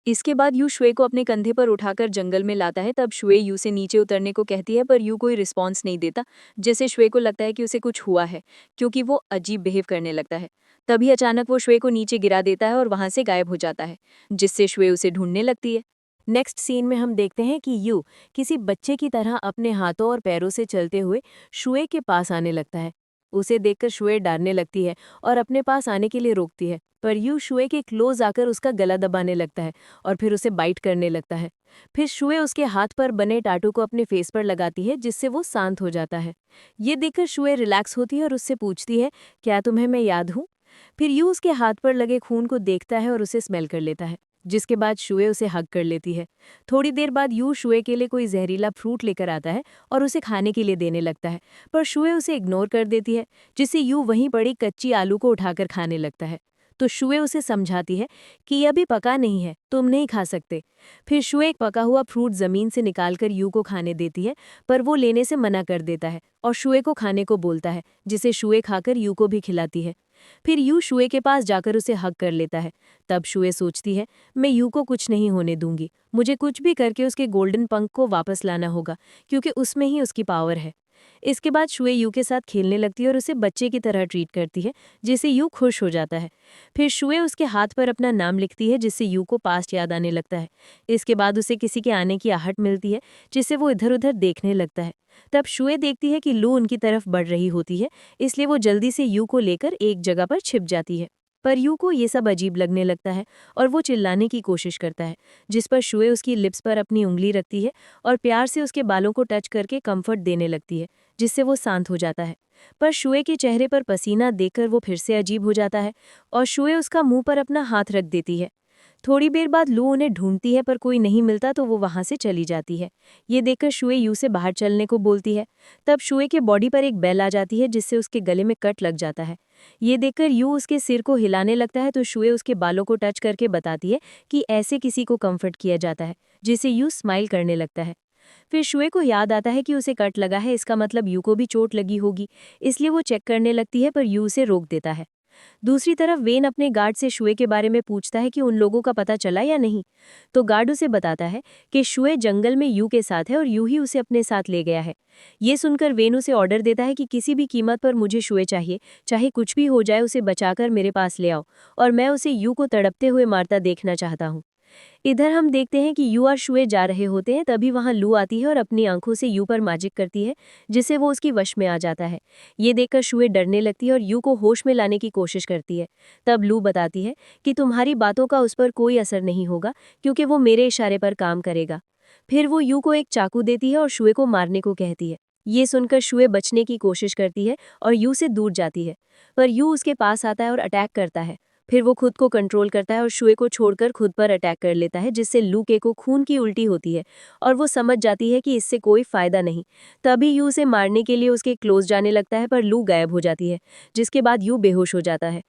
[SPEAKER 1] इसके बाद यू शुए को अपने कंधे पर उठाकर जंगल में लाता है। तब शुए यू से नीचे उतरने को कहती है, पर यू कोई रिस्पॉन्स नहीं देता, जिससे शुए को लगता है कि उसे कुछ हुआ है, क्योंकि वो अजीब बिहेव करने लगता है। तभी अचानक वो शुए को नीचे गिरा देता है और वहां से गायब हो जाता है, जिससे शुए उसे ढूंढने लगती है। नेक्स्ट सीन में हम देखते हैं कि यू किसी बच्चे की तरह अपने हाथों और पैरों से चलते हुए शुए के पास आने लगता है। उसे देखकर शुए डरने लगती है और अपने पास आने के लिए रोकती है, पर यू शुए के क्लोज आकर उसका गला दबाने लगता है और फिर उसे बाइट करने लगता है। फिर शुए उसके हाथ पर बने टाटू को अपने फेस पर लगाती है, जिससे वो शांत हो जाता है। ये देखकर शुए रिलैक्स होती है और उससे पूछती है, क्या तुम्हें मैं याद हूँ? फिर यू उसके हाथ पर लगे खून को देखता है और उसे स्मेल कर लेता है, जिसके बाद शुए उसे हग कर लेती है। थोड़ी देर बाद यू शुए के लिए कोई जहरीला फ्रूट लेकर आता है और उसे खाने के लिए देने लगता है, पर शुए उसे इग्नोर कर देती है, जिससे यू वहीं पड़ी कच्ची आलू को उठाकर खाने लगता है। तो शुए उसे समझाती है कि यह अभी पका नहीं है, तुम नहीं खा सकते। फिर शुए एक पका हुआ फ्रूट जमीन से निकालकर यू को खाने देती है, पर वो लेने से मना कर देता है और शुए को खाने को बोलता है, जिसे शुए खाकर यू को भी खिलाती है। फिर यू शुए के पास जाकर उसे हग कर लेता है। तब शुए सोचती है, मैं यू को कुछ नहीं होने दूंगी, मुझे कुछ भी करके उसके गोल्डन पंख को वापस लाना होगा, क्योंकि उसमें ही उसकी पावर है। इसके बाद शुए यू के साथ खेलने लगती है और उसे बच्चे की तरह ट्रीट करती है, जिससे यू खुश हो जाता है। फिर शुए उसके हाथ पर अपना नाम लिखती है, जिससे यू को पास्ट याद आने लगता है। इसके बाद उसे किसी के आने की आहट मिलती है, जिससे वो इधर उधर देखने लगता है। तब शुए देखती है कि लू उनकी तरफ बढ़ रही होती है, इसलिए वो जल्दी से यू को लेकर एक जगह पर छिप जाती है। पर यू को ये सब अजीब लगने लगता है और वो चिल्लाने की कोशिश करता है, जिस पर शुए उसकी लिप्स पर अपनी उंगली रखती है और प्यार से उसके बालों को टच करके कंफर्ट देने लगती है, जिससे वो शांत हो जाता है। पर शुए के चेहरे पर पसीना देखकर वो फिर से अजीब हो जाता है और शुए उसका मुंह पर अपना हाथ रख देती है। थोड़ी देर बाद लू उन्हें ढूंढती है, पर कोई नहीं मिलता तो वो वहां से चली जाती है। ये देखकर शुए यू से बाहर चलने को बोलती है। तब शुए के बॉडी पर एक बेल आ जाती है, जिससे उसके गले में कट लग जाता है। ये देखकर यू उसके सिर को हिलाने लगता है, तो शुए उसके बालों को टच करके बताती है कि ऐसे किसी को कंफर्ट किया जाता है, जिससे यू स्माइल करने लगता है। फिर शुए को याद आता है कि उसे कट लगा है, इसका मतलब यू को भी चोट लगी होगी, इसलिए वो चेक करने लगती है, पर यू उसे रोक देता है। दूसरी तरफ वेन अपने गार्ड से शुए के बारे में पूछता है कि उन लोगों का पता चला या नहीं। तो गार्ड उसे बताता है कि शुए जंगल में यू के साथ है और यू ही उसे अपने साथ ले गया है। ये सुनकर वेन उसे ऑर्डर देता है कि किसी भी कीमत पर मुझे शुए चाहिए, चाहे कुछ भी हो जाए, उसे बचाकर मेरे पास ले आओ और मैं उसे यू को तड़पते हुए मारता देखना चाहता हूँ। इधर हम देखते हैं कि यू और शुए जा रहे होते हैं, तभी वहां लू आती है और अपनी आंखों से यू पर मैजिक करती है, जिससे वो उसकी वश में आ जाता है। ये देखकर शुए डरने लगती है और यू को होश में लाने की कोशिश करती है। तब लू बताती है कि तुम्हारी बातों का उस पर कोई असर नहीं होगा, क्योंकि वो मेरे इशारे पर काम करेगा। फिर वो यू को एक चाकू देती है और शुए को मारने को कहती है। ये सुनकर शुए बचने की कोशिश करती है और यू से दूर जाती है, पर यू उसके पास आता है और अटैक करता है। फिर वो खुद को कंट्रोल करता है और शुए को छोड़कर खुद पर अटैक कर लेता है, जिससे लू के को खून की उल्टी होती है और वो समझ जाती है कि इससे कोई फायदा नहीं। तभी यू उसे मारने के लिए उसके क्लोज जाने लगता है, पर लू गायब हो जाती है, जिसके बाद यू बेहोश हो जाता है।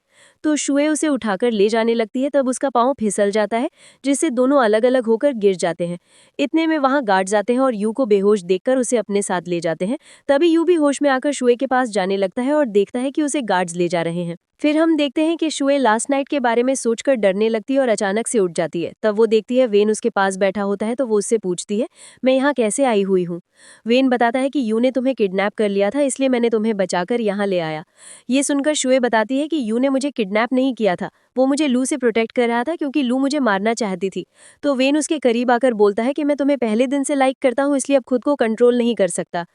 [SPEAKER 1] तो शुए उसे उठाकर ले जाने लगती है, तब उसका पाँव फिसल जाता है, जिससे दोनों अलग अलग होकर गिर जाते हैं। इतने में वहां गार्ड्स आते हैं और यू को बेहोश देखकर उसे अपने साथ ले जाते हैं। तभी यू भी होश में आकर शुए के पास जाने लगता है और देखता है कि उसे गार्ड्स ले जा रहे हैं। फिर हम देखते हैं कि शुए लास्ट नाइट के बारे में सोचकर डरने लगती है और अचानक से उठ जाती है। तब वो देखती है वेन उसके पास बैठा होता है, तो वो उससे पूछती है, मैं यहाँ कैसे आई हुई हूँ। वेन बताता है कि यू ने तुम्हें किडनैप कर लिया था, इसलिए मैंने तुम्हें बचाकर यहाँ ले आया। ये सुनकर शुए बताती है कि यू ने मुझे किडनैप नहीं किया था, वो मुझे लू से प्रोटेक्ट कर रहा था, क्योंकि लू मुझे मारना चाहती थी। तो वेन उसके करीब आकर बोलता है कि मैं तुम्हें पहले दिन से लाइक करता हूँ, इसलिए अब खुद को कंट्रोल नहीं कर सकता।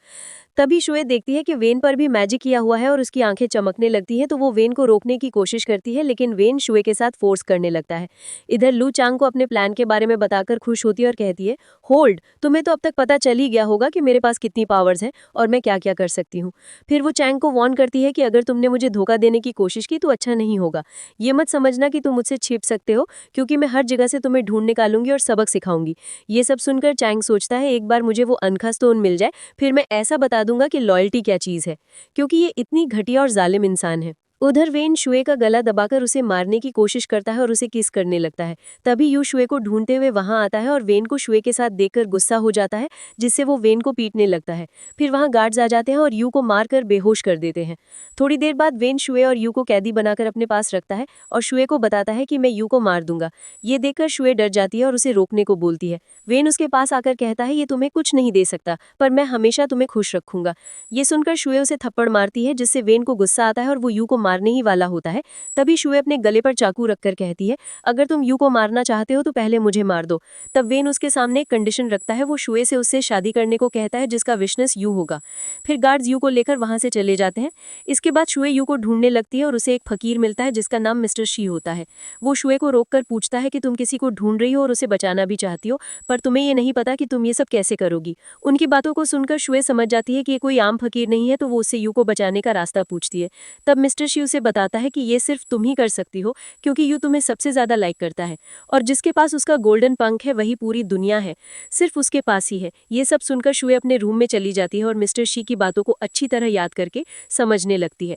[SPEAKER 1] तभी शुए देखती है कि वेन पर भी मैजिक किया हुआ है और उसकी आंखें चमकने लगती हैं, तो वो वेन को रोकने की कोशिश करती है, लेकिन वेन शुए के साथ फोर्स करने लगता है। इधर लू चांग को अपने प्लान के बारे में बताकर खुश होती है और कहती है, होल्ड, तुम्हें तो अब तक पता चल ही गया होगा कि मेरे पास कितनी पावर्स हैं और मैं क्या क्या कर सकती हूँ। फिर वो चांग को वार्न करती है कि अगर तुमने मुझे धोखा देने की कोशिश की तो अच्छा नहीं होगा। ये मत समझना कि तुम मुझसे छिप सकते हो, क्योंकि मैं हर जगह से तुम्हें ढूंढ निकालूंगी और सबक सिखाऊंगी। ये सब सुनकर चांग सोचता है, एक बार मुझे वो अनखा स्टोन मिल जाए, फिर मैं ऐसा बता दूंगा कि लॉयल्टी क्या चीज है, क्योंकि ये इतनी घटिया और जालिम इंसान है। उधर वेन शुए का गला दबाकर उसे मारने की कोशिश करता है और उसे किस करने लगता है। तभी यू शुए को ढूंढते हुए वहां आता है और वेन को शुए के साथ देखकर गुस्सा हो जाता है, जिससे वो वेन को पीटने लगता है। फिर वहां गार्ड्स आ जाते हैं और यू को मारकर बेहोश कर देते हैं। थोड़ी देर बाद वेन शुए और यू को कैदी बनाकर अपने पास रखता है और शुए को बताता है कि मैं यू को मार दूंगा। ये देखकर शुए डर जाती है और उसे रोकने को बोलती है। वेन उसके पास आकर कहता है, ये तुम्हें कुछ नहीं दे सकता, पर मैं हमेशा तुम्हें खुश रखूंगा। ये सुनकर शुए उसे थप्पड़ मारती है, जिससे वेन को गुस्सा आता है और वो यू को मारने ही वाला होता है। तभी शुए अपने गले पर चाकू रखकर कहती है, अगर तुम यू को मारना चाहते हो तो पहले मुझे मार दो। तब वेन उसके सामने एक कंडीशन रखता है, वो शुए से उससे शादी करने को कहता है, जिसका विशनेस यू होगा।
[SPEAKER 3] फिर गार्ड्स यू को लेकर वहां से चले जाते हैं। इसके बाद शुए यू को ढूंढने लगती है और उसे एक फकीर मिलता है जिसका नाम मिस्टर शी होता है। वो शुए को रोककर पूछता है कि तुम किसी को ढूंढ रही हो और उसे बचाना भी चाहती हो, पर तुम्हें ये नहीं पता कि तुम ये सब कैसे करोगी। उनकी बातों को सुनकर शुए समझ जाती है कि ये कोई आम फकीर नहीं है, तो वो उससे यू को बचाने का रास्ता पूछती है। तब मिस्टर शी उसे बताता है कि ये सिर्फ तुम ही कर सकती हो, क्योंकि यू तुम्हें सबसे ज्यादा लाइक करता है और जिसके पास उसका गोल्डन पंख है वही पूरी दुनिया है, सिर्फ उसके पास ही है। ये सब सुनकर शुए अपने रूम में चली जाती है और मिस्टर शी की बातों को अच्छी तरह याद करके समझने लगती है।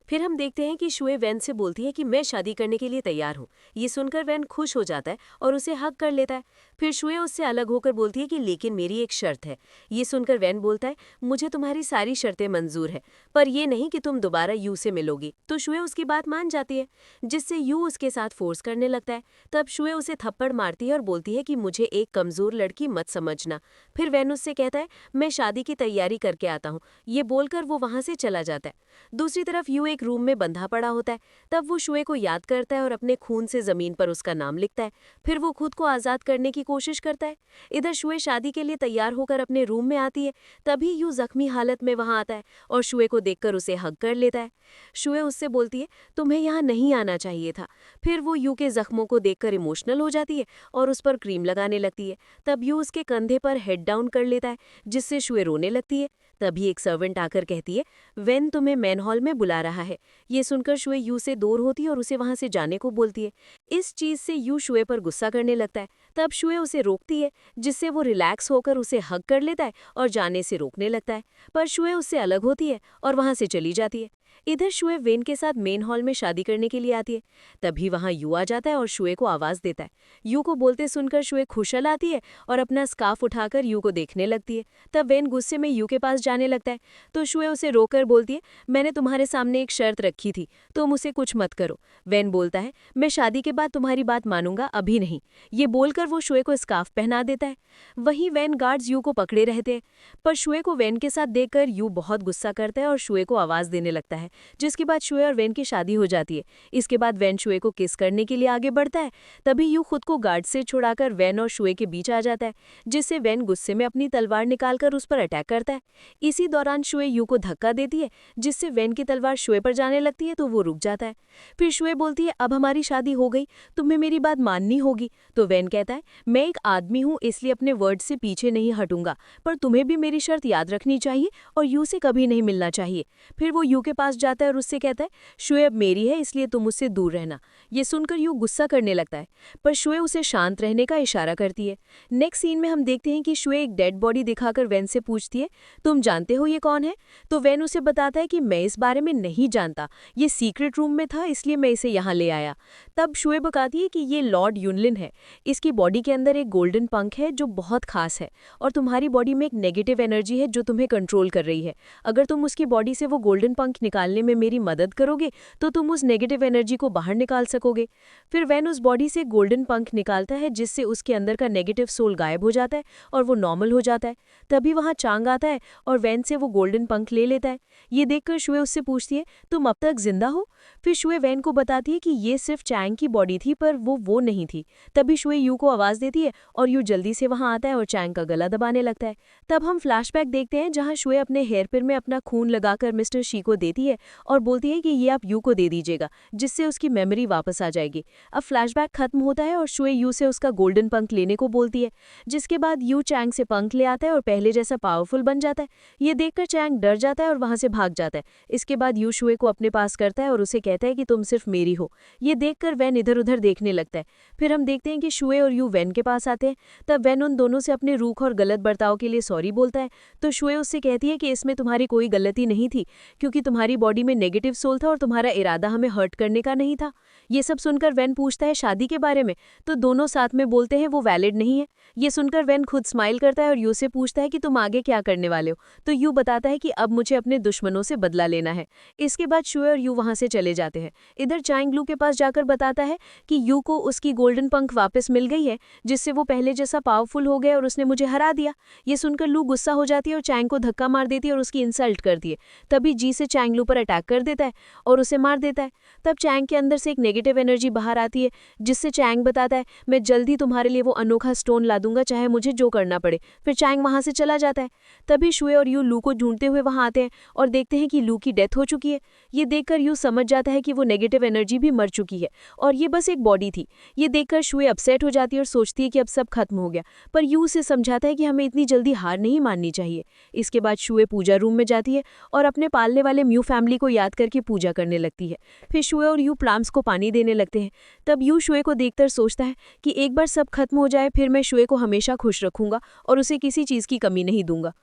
[SPEAKER 3] फिर हम देखते हैं कि शुए वैन से बोलती है कि मैं शादी करने के लिए तैयार हूँ। ये सुनकर वैन खुश हो जाता है और उसे हक कर लेता है। फिर शुए उससे अलग होकर बोलती है कि लेकिन मेरी एक शर्त है। ये सुनकर वैन बोलता है मुझे तुम्हारी सारी शर्तें मंजूर है, पर ये नहीं कि तुम दोबारा यू से मिलोगी। तो शुए उसकी बात मान जाती है, जिससे यू उसके साथ फोर्स करने लगता है। तब शुए उसे थप्पड़ मारती है और बोलती है कि मुझे एक कमजोर लड़की मत समझना। फिर वैन उससे कहता है मैं शादी की तैयारी करके आता हूँ। ये बोलकर वो वहां से चला जाता है। दूसरी तरफ यू एक रूम में बंधा पड़ा होता है। तब वो शुए को याद करता है और अपने खून से जमीन पर उसका नाम लिखता है। फिर वो खुद को आजाद करने की कोशिश करता है। इधर शुए शादी के लिए तैयार होकर अपने रूम में आती है। तभी यू जख्मी हालत में वहां आता है और शुए को देखकर उसे हग कर लेता है। शुए उससे बोलती है तुम्हें यहाँ नहीं आना चाहिए था। फिर वो यू के जख्मों को देखकर इमोशनल हो जाती है और उस पर क्रीम लगाने लगती है। तब यू उसके कंधे पर हेड डाउन कर लेता है, जिससे शुए रोने लगती है। तभी एक सर्वेंट आकर कहती है वेन तुम्हें मैन हॉल में बुला रहा है। ये सुनकर शुए यू से दूर होती है और उसे वहां से जाने को बोलती है। इस चीज से यू शुए पर गुस्सा करने लगता है। तब शुए उसे रोकती है, जिससे वो रिलैक्स होकर उसे हग कर लेता है और जाने से रोकने लगता है, पर शुए उससे अलग होती है और वहां से चली जाती है। इधर शुए वेन के साथ मेन हॉल में शादी करने के लिए आती है। तभी वहां यू आ जाता है और शुए को आवाज देता है। यू को बोलते सुनकर शुए खुशल आती है और अपना स्कार्फ उठाकर यू को देखने लगती है। तब वेन गुस्से में यू के पास जाने लगता है, तो शुए उसे रोककर बोलती है मैंने तुम्हारे सामने एक शर्त रखी थी, तुम उसे कुछ मत करो। वेन बोलता है मैं शादी के बाद तुम्हारी बात मानूंगा, अभी नहीं। ये बोलकर वो शुए को स्कार्फ पहना देता है। वहीं वेन गार्ड्स यू को पकड़े रहते हैं, पर शुए को वेन के साथ देखकर यू बहुत गुस्सा करता है और शुए को आवाज देने लगता है, जिसके बाद शुए और वेन की शादी हो जाती है। इसके बाद वेन शुए को किस करने के लिए आगे बढ़ता है। तभी यू खुद को गार्ड से छुड़ाकर वेन और शुए के बीच आ जाता है, जिससे वेन गुस्से में अपनी तलवार निकालकर उस पर अटैक करता है। इसी दौरान शुए यू को धक्का देती है, जिससे वेन की तलवार शुए पर जाने लगती है, तो वो रुक जाता है। फिर शुए बोलती है अब हमारी शादी हो गई, तुम्हें मेरी बात माननी होगी। तो वेन कहता है मैं एक आदमी हूँ, इसलिए अपने वर्ड से पीछे नहीं हटूंगा, पर तुम्हें भी मेरी शर्त याद रखनी चाहिए और यू से कभी नहीं मिलना चाहिए। फिर वो यू के पास जाता है और उससे कहता है शुए अब मेरी है, इसलिए तुम उससे दूर रहना। ये सुनकर यू गुस्सा करने लगता है, पर शुए उसे शांत रहने का इशारा करती है। नेक्स्ट सीन में हम देखते हैं कि शुए एक डेड बॉडी दिखाकर वेन से पूछती है तुम जानते हो ये कौन है। तो वेन उसे बताता है कि मैं इस बारे में नहीं जानता, ये सीक्रेट रूम में था, इसलिए मैं इसे यहाँ ले आया। तब शुए बताती है कि ये लॉर्ड यूनलिन है, इसकी बॉडी के अंदर एक गोल्डन पंख है जो बहुत खास है, और तुम्हारी बॉडी में एक नेगेटिव एनर्जी है जो तुम्हें कंट्रोल कर रही है। अगर तुम उसकी बॉडी से वो गोल्डन पंख निकालने में मेरी मदद करोगे तो तुम उस नेगेटिव एनर्जी को बाहर निकाल सकोगे। फिर वेन उस बॉडी से गोल्डन पंख निकालता है, जिससे उसके अंदर का नेगेटिव सोल गायब हो जाता है और वो नॉर्मल हो जाता है। तभी वहां चांग आता है और वेन से वो गोल्डन पंख ले लेता है। ये देखकर शुए उससे पूछती है तुम अब तक जिंदा हो। फिर शुए वेन को बताती है कि ये सिर्फ चैंग की बॉडी थी, पर वो नहीं थी। तभी शुए यू को आवाज देती है और यू जल्दी से वहां आता है और चैंग का गला दबाने लगता है। तब हम फ्लैशबैक देखते हैं जहां शुए अपने हेयर पिन में अपना खून लगाकर मिस्टर शी को देती है और बोलती है कि ये आप यू को दे दीजिएगा, जिससे उसकी मेमोरी वापस आ जाएगी। अब फ्लैशबैक खत्म होता है और शुए यू से उसका गोल्डन पंख लेने को बोलती है, जिसके बाद यू चैंग से पंख ले आता है और पहले जैसा पावरफुल बन जाता है। ये देखकर चैंग डर जाता है और वहां से भाग जाता है। इसके बाद यू शुए को अपने पास करता है और उसे कहता है कि तुम सिर्फ मेरी हो। ये देखकर वेन इधर उधर देखने लगता है। फिर हम देखते हैं कि शुए और यू वेन के पास आते हैं। तब वेन उन दोनों से अपने रूख और गलत बर्ताव के लिए सॉरी बोलता है। तो शुए उससे कहती है कि इसमें तुम्हारी कोई गलती नहीं थी, क्योंकि तुम्हारी बॉडी में नेगेटिव सोल था और तुम्हारा इरादा हमें हर्ट करने का नहीं था। ये सब सुनकर वेन पूछता है शादी के बारे में, तो दोनों साथ में बोलते हैं वो वैलिड नहीं है। ये सुनकर वेन खुद स्माइल करता है और यू से पूछता है कि तुम आगे क्या करने वाले हो। तो यू बताता है कि अब मुझे अपने दुश्मनों से बदला लेना है। इसके बाद शुए और यू वहां से चले जाते हैं। इधर चांग लू के पास जाकर बताता है कि यू को उसकी गोल्डन पंख वापस मिल गई है
[SPEAKER 1] है जिससे वो पहले जैसा पावरफुल हो गया और उसने मुझे हरा दिया। ये सुनकर लू गुस्सा हो जाती है और चैंग को धक्का मार देती है और उसकी इंसल्ट करती है। तभी जी से चैंग लू पर अटैक कर देता है और उसे मार देता है। तब चैंग के अंदर से एक नेगेटिव एनर्जी बाहर आती है जिससे चैंग बताता है मैं जल्दी तुम्हारे लिए वो अनोखा स्टोन ला दूंगा, चाहे मुझे जो करना पड़े। फिर चैंग वहां से चला जाता है। तभी शुए और यू लू को ढूंढते हुए वहां आते हैं और देखते हैं कि लू की डेथ हो चुकी है। ये देखकर यू समझ जाता है कि वो नेगेटिव एनर्जी भी मर चुकी है और ये बस एक बॉडी थी। ये देखकर शुए अपसेट हो जाती है और सोचती है कि अब सब खत्म हो गया, पर यू उसे समझाता है कि हमें इतनी जल्दी हार नहीं माननी चाहिए। इसके बाद शुए पूजा रूम में जाती है और अपने पालने वाले म्यू फैमिली को याद करके पूजा करने लगती है। फिर शुए और यू प्लांट्स को पानी देने लगते हैं। तब यू शुए को देखकर सोचता है कि एक बार सब खत्म हो जाए फिर मैं शुए को हमेशा खुश रखूंगा और उसे किसी चीज की कमी नहीं दूंगा।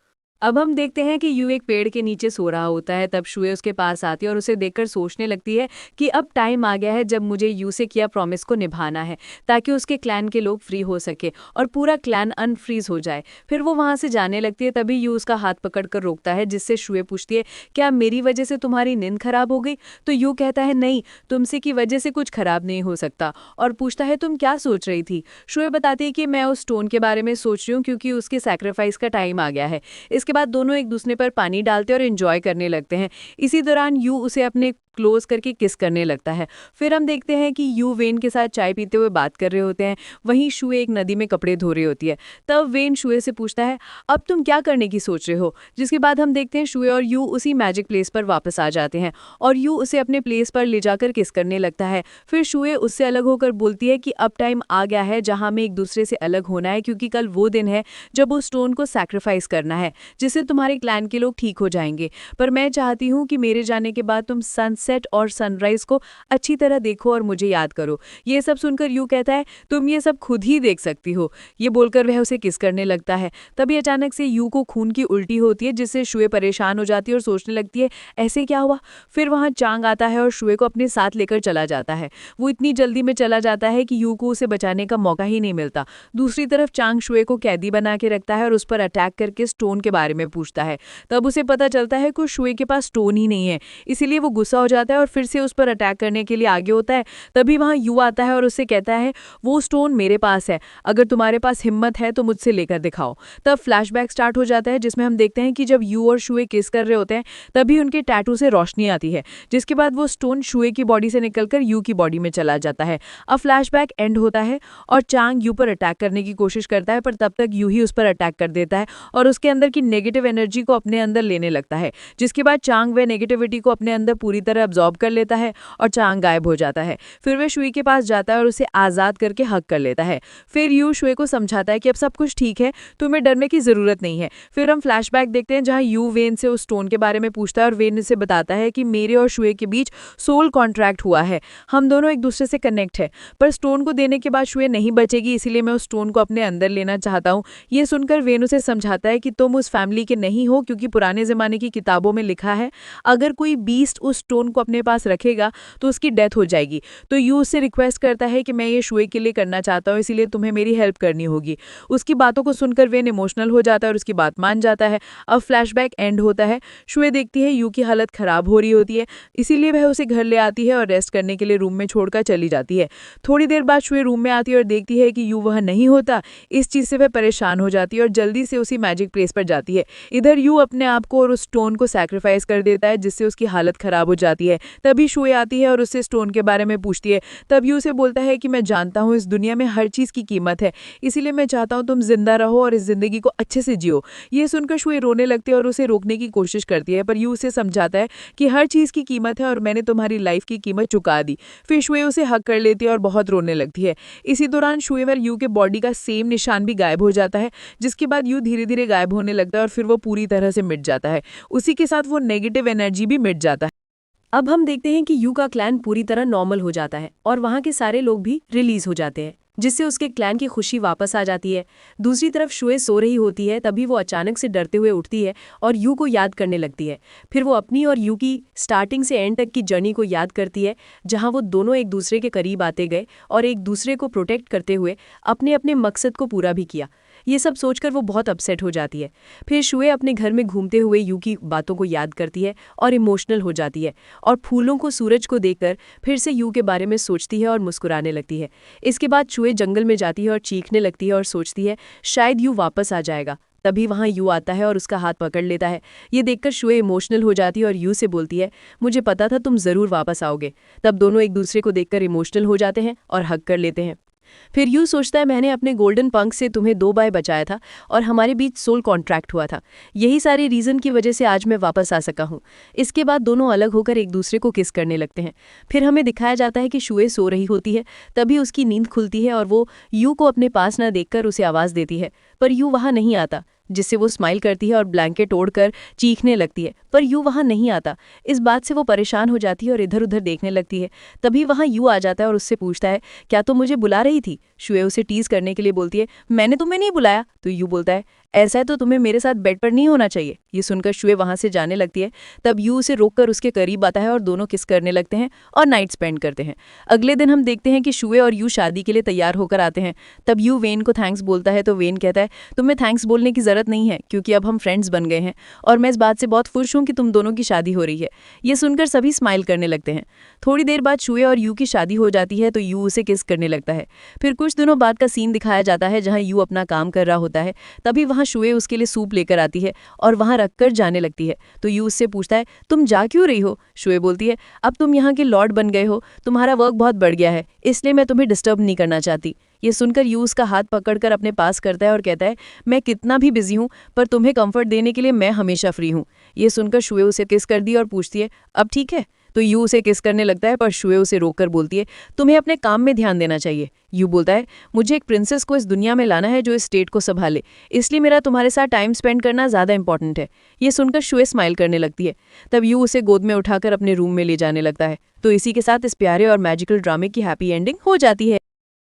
[SPEAKER 2] अब हम देखते हैं कि यू एक पेड़ के नीचे सो रहा होता है। तब शुए उसके पास आती है और उसे देखकर सोचने लगती है कि अब टाइम आ गया है जब मुझे यू से किया प्रॉमिस को निभाना है, ताकि उसके क्लैन के लोग फ्री हो सके और पूरा क्लैन अनफ्रीज हो जाए। फिर वो वहां से जाने लगती है। तभी यू उसका हाथ पकड़कर रोकता है, जिससे शुए पूछती है क्या मेरी वजह से तुम्हारी नींद खराब हो गई? तो यू कहता है नहीं, तुमसे की वजह से कुछ खराब नहीं हो सकता, और पूछता है तुम क्या सोच रही थी? शुए बताती है कि मैं उस स्टोन के बारे में सोच रही हूँ क्योंकि उसके सैक्रिफाइस का टाइम आ गया है। इसके बाद दोनों एक दूसरे पर पानी डालते और एंजॉय करने लगते हैं। इसी दौरान यू उसे अपने क्लोज करके किस करने लगता है। फिर हम देखते हैं कि यू वेन के साथ चाय पीते हुए बात कर रहे होते हैं। वहीं शुए एक नदी में कपड़े धो रही होती है। तब वेन शुए से पूछता है अब तुम क्या करने की सोच रहे हो? जिसके बाद हम देखते हैं शुए और यू उसी मैजिक प्लेस पर वापस आ जाते हैं और यू उसे अपने प्लेस पर ले जाकर किस करने लगता है। फिर शुए उससे अलग होकर बोलती है कि अब टाइम आ गया है जहां हमें एक दूसरे से अलग होना है, क्योंकि कल वो दिन है जब उस स्टोन को सैक्रिफाइस करना है, जिससे तुम्हारे क्लैन के लोग ठीक हो जाएंगे। पर मैं चाहती हूँ कि मेरे जाने के बाद तुम सनसेट और सनराइज को अच्छी तरह देखो और मुझे याद करो। ये सब सुनकर यू कहता है तुम ये सब खुद ही देख सकती हो। ये बोलकर वह उसे किस करने लगता है। तभी अचानक से यू को खून की उल्टी होती है, जिससे शुए परेशान हो जाती है और सोचने लगती है ऐसे क्या हुआ। फिर वहां चांग आता है और शुए को अपने साथ लेकर चला जाता है। वो इतनी जल्दी में चला जाता है कि यू को उसे बचाने का मौका ही नहीं मिलता। दूसरी तरफ चांग शुए को कैदी बना के रखता है और उस पर अटैक करके स्टोन के बारे में पूछता है। तब उसे पता चलता है कि शुए के पास स्टोन ही नहीं है, इसीलिए वो गुस्सा हो जाता है और फिर से उस पर अटैक करने के लिए आगे होता है। तभी वहां यू आता है और उससे कहता है वो स्टोन मेरे पास है, अगर तुम्हारे पास हिम्मत है तो मुझसे लेकर दिखाओ। तब फ्लैशबैक स्टार्ट हो जाता है, जिसमें हम देखते हैं कि जब यू और शुए किस कर रहे होते हैं तभी उनके टैटू से रोशनी आती है, जिसके बाद वो स्टोन शुए की बॉडी से निकलकर यू की बॉडी में चला जाता है। अब फ्लैशबैक एंड होता है और चांग यू पर अटैक करने की कोशिश करता है, पर तब तक यू ही उस पर अटैक कर देता है और उसके अंदर की नेगेटिव एनर्जी को अपने अंदर लेने लगता है, जिसके बाद चांग वह नेगेटिविटी को अपने अंदर पूरी तरह अब्जॉर्ब कर लेता है और चांग गायब हो जाता है। फिर वह शुई के पास जाता है और उसे आज़ाद करके हक कर लेता है। फिर यू शुए को समझाता है कि अब सब कुछ ठीक है, तुम्हें डरने की ज़रूरत नहीं है। फिर हम फ्लैशबैक देखते हैं जहां यू वेन से उस स्टोन के बारे में पूछता है और वेन उसे बताता है कि मेरे और शुए के बीच सोल कॉन्ट्रैक्ट हुआ है, हम दोनों एक दूसरे से कनेक्ट है, पर स्टोन को देने के बाद शुए नहीं बचेगी, इसीलिए मैं उस स्टोन को अपने अंदर लेना चाहता हूँ। ये सुनकर वेन उसे समझाता है कि तुम उस फैमिली के नहीं हो, क्योंकि पुराने ज़माने की किताबों में लिखा है अगर कोई बीस्ट उस स्टोन को अपने पास रखेगा तो उसकी डेथ हो जाएगी। तो यू उससे रिक्वेस्ट करता है कि मैं ये शुए के लिए करना चाहता हूँ, इसीलिए तुम्हें मेरी हेल्प करनी होगी। उसकी बातों को सुनकर वेन इमोशनल हो जाता है और उसकी बात मान जाता है। अब फ्लैशबैक एंड होता है। शुए देखती है यू की हालत खराब हो रही होती है, इसीलिए वह उसे घर ले आती है और रेस्ट करने के लिए रूम में छोड़कर चली जाती है। थोड़ी देर बाद शुए रूम में आती है और देखती है कि यू वह नहीं होता। इस चीज़ से वह परेशान हो जाती है और जल्दी से उसी मैजिक प्लेस पर जाती है। इधर यू अपने आप को और उस स्टोन को सैक्रिफाइस कर देता है, जिससे उसकी हालत खराब हो जाती है। तभी शुए आती है और उससे स्टोन के बारे में पूछती है। तब यू उसे बोलता है कि मैं जानता हूँ इस दुनिया में हर चीज़ की कीमत है, इसीलिए मैं चाहता हूँ तुम जिंदा रहो और इस जिंदगी को अच्छे से जियो। ये सुनकर शुए रोने लगती है और उसे रोकने की कोशिश करती है, पर यू उसे समझाता है कि हर चीज़ की कीमत है और मैंने तुम्हारी लाइफ की कीमत चुका दी। फिर शुए उसे हक कर लेती है और बहुत रोने लगती है। इसी दौरान शुए व यू के बॉडी का सेम निशान भी गायब हो जाता है, जिसके बाद यू धीरे धीरे गायब होने लगता है और फिर वो पूरी तरह से मिट जाता है। उसी के साथ वो नेगेटिव एनर्जी भी मिट जाता है।
[SPEAKER 1] अब हम देखते हैं कि यू का क्लैन पूरी तरह नॉर्मल हो जाता है और वहाँ के सारे लोग भी रिलीज हो जाते हैं, जिससे उसके क्लैन की खुशी वापस आ जाती है। दूसरी तरफ शुए सो रही होती है, तभी वो अचानक से डरते हुए उठती है और यू को याद करने लगती है। फिर वो अपनी और यू की स्टार्टिंग से एंड तक की जर्नी को याद करती है, जहां वो दोनों एक दूसरे के करीब आते गए और एक दूसरे को प्रोटेक्ट करते हुए अपने अपने मकसद को पूरा भी किया। ये सब सोचकर वो बहुत अपसेट हो जाती है। फिर शुए अपने घर में घूमते हुए यू की बातों को याद करती है और इमोशनल हो जाती है और फूलों को सूरज को देखकर फिर से यू के बारे में सोचती है और मुस्कुराने लगती है। इसके बाद शुए जंगल में जाती है और चीखने लगती है और सोचती है शायद यू वापस आ जाएगा। तभी वहाँ यू आता है और उसका हाथ पकड़ लेता है। ये देखकर शुए इमोशनल हो जाती है और यू से बोलती है मुझे पता था तुम ज़रूर वापस आओगे। तब दोनों एक दूसरे को देखकर इमोशनल हो जाते हैं और हग कर लेते हैं। फिर यू सोचता है मैंने अपने गोल्डन पंख से तुम्हें 2 बार बचाया था और हमारे बीच सोल कॉन्ट्रैक्ट हुआ था। यही सारे रीज़न की वजह से आज मैं वापस आ सका हूँ। इसके बाद दोनों अलग होकर एक दूसरे को किस करने लगते हैं। फिर हमें दिखाया जाता है कि शुए सो रही होती है। तभी उसकी नींद खुलती है और वो यू को अपने पास न देखकर उसे आवाज़ देती है, पर यू वहाँ नहीं आता, जिससे वो स्माइल करती है और ब्लैंकेट ओढ़कर चीखने लगती है, पर यू वहाँ नहीं आता। इस बात से वो परेशान हो जाती है और इधर उधर देखने लगती है। तभी वहाँ यू आ जाता है और उससे पूछता है क्या तुम मुझे बुला रही थी। शुए उसे टीज करने के लिए बोलती है मैंने तुम्हें नहीं बुलाया। तो यू बोलता है ऐसा है तो तुम्हें मेरे साथ बेड पर नहीं होना चाहिए। ये सुनकर शुए वहाँ से जाने लगती है। तब यू उसे रोककर उसके करीब आता है और दोनों किस करने लगते हैं और नाइट स्पेंड करते हैं। अगले दिन हम देखते हैं कि शुए और यू शादी के लिए तैयार होकर आते हैं। तब यू वेन को थैंक्स बोलता है तो वेन कहता है तुम्हें थैंक्स बोलने की ज़रूरत नहीं है क्योंकि अब हम फ्रेंड्स बन गए हैं और मैं इस बात से बहुत खुश हूँ कि तुम दोनों की शादी हो रही है। ये सुनकर सभी स्माइल करने लगते हैं। थोड़ी देर बाद शुए और यू की शादी हो जाती है तो यू उसे किस करने लगता है। फिर कुछ दिनों बाद का सीन दिखाया जाता है जहाँ यू अपना काम कर रहा होता है। तभी वहाँ शुए उसके लिए सूप लेकर आती है और वहाँ रखकर जाने लगती है। तो यू उससे पूछता है तुम जा क्यों रही हो। शुए बोलती है अब तुम यहाँ के लॉर्ड बन गए हो, तुम्हारा वर्क बहुत बढ़ गया है, इसलिए मैं तुम्हें डिस्टर्ब नहीं करना चाहती। ये सुनकर यू उसका हाथ पकड़कर अपने पास करता है और कहता है मैं कितना भी बिजी हूँ पर तुम्हें कंफर्ट देने के लिए मैं हमेशा फ्री हूँ। ये सुनकर शुए उसे किस कर दी और पूछती है अब ठीक है। तो यू उसे किस करने लगता है पर शुए उसे रोककर बोलती है तुम्हें अपने काम में ध्यान देना चाहिए। यू बोलता है मुझे एक प्रिंसेस को इस दुनिया में लाना है जो इस स्टेट को संभाले, इसलिए मेरा तुम्हारे साथ टाइम स्पेंड करना ज़्यादा इंपॉर्टेंट है। ये सुनकर शुए स्माइल करने लगती है। तब यू उसे गोद में उठाकर अपने रूम में ले जाने लगता है। तो इसी के साथ इस प्यारे और मैजिकल ड्रामे की हैप्पी एंडिंग हो जाती है।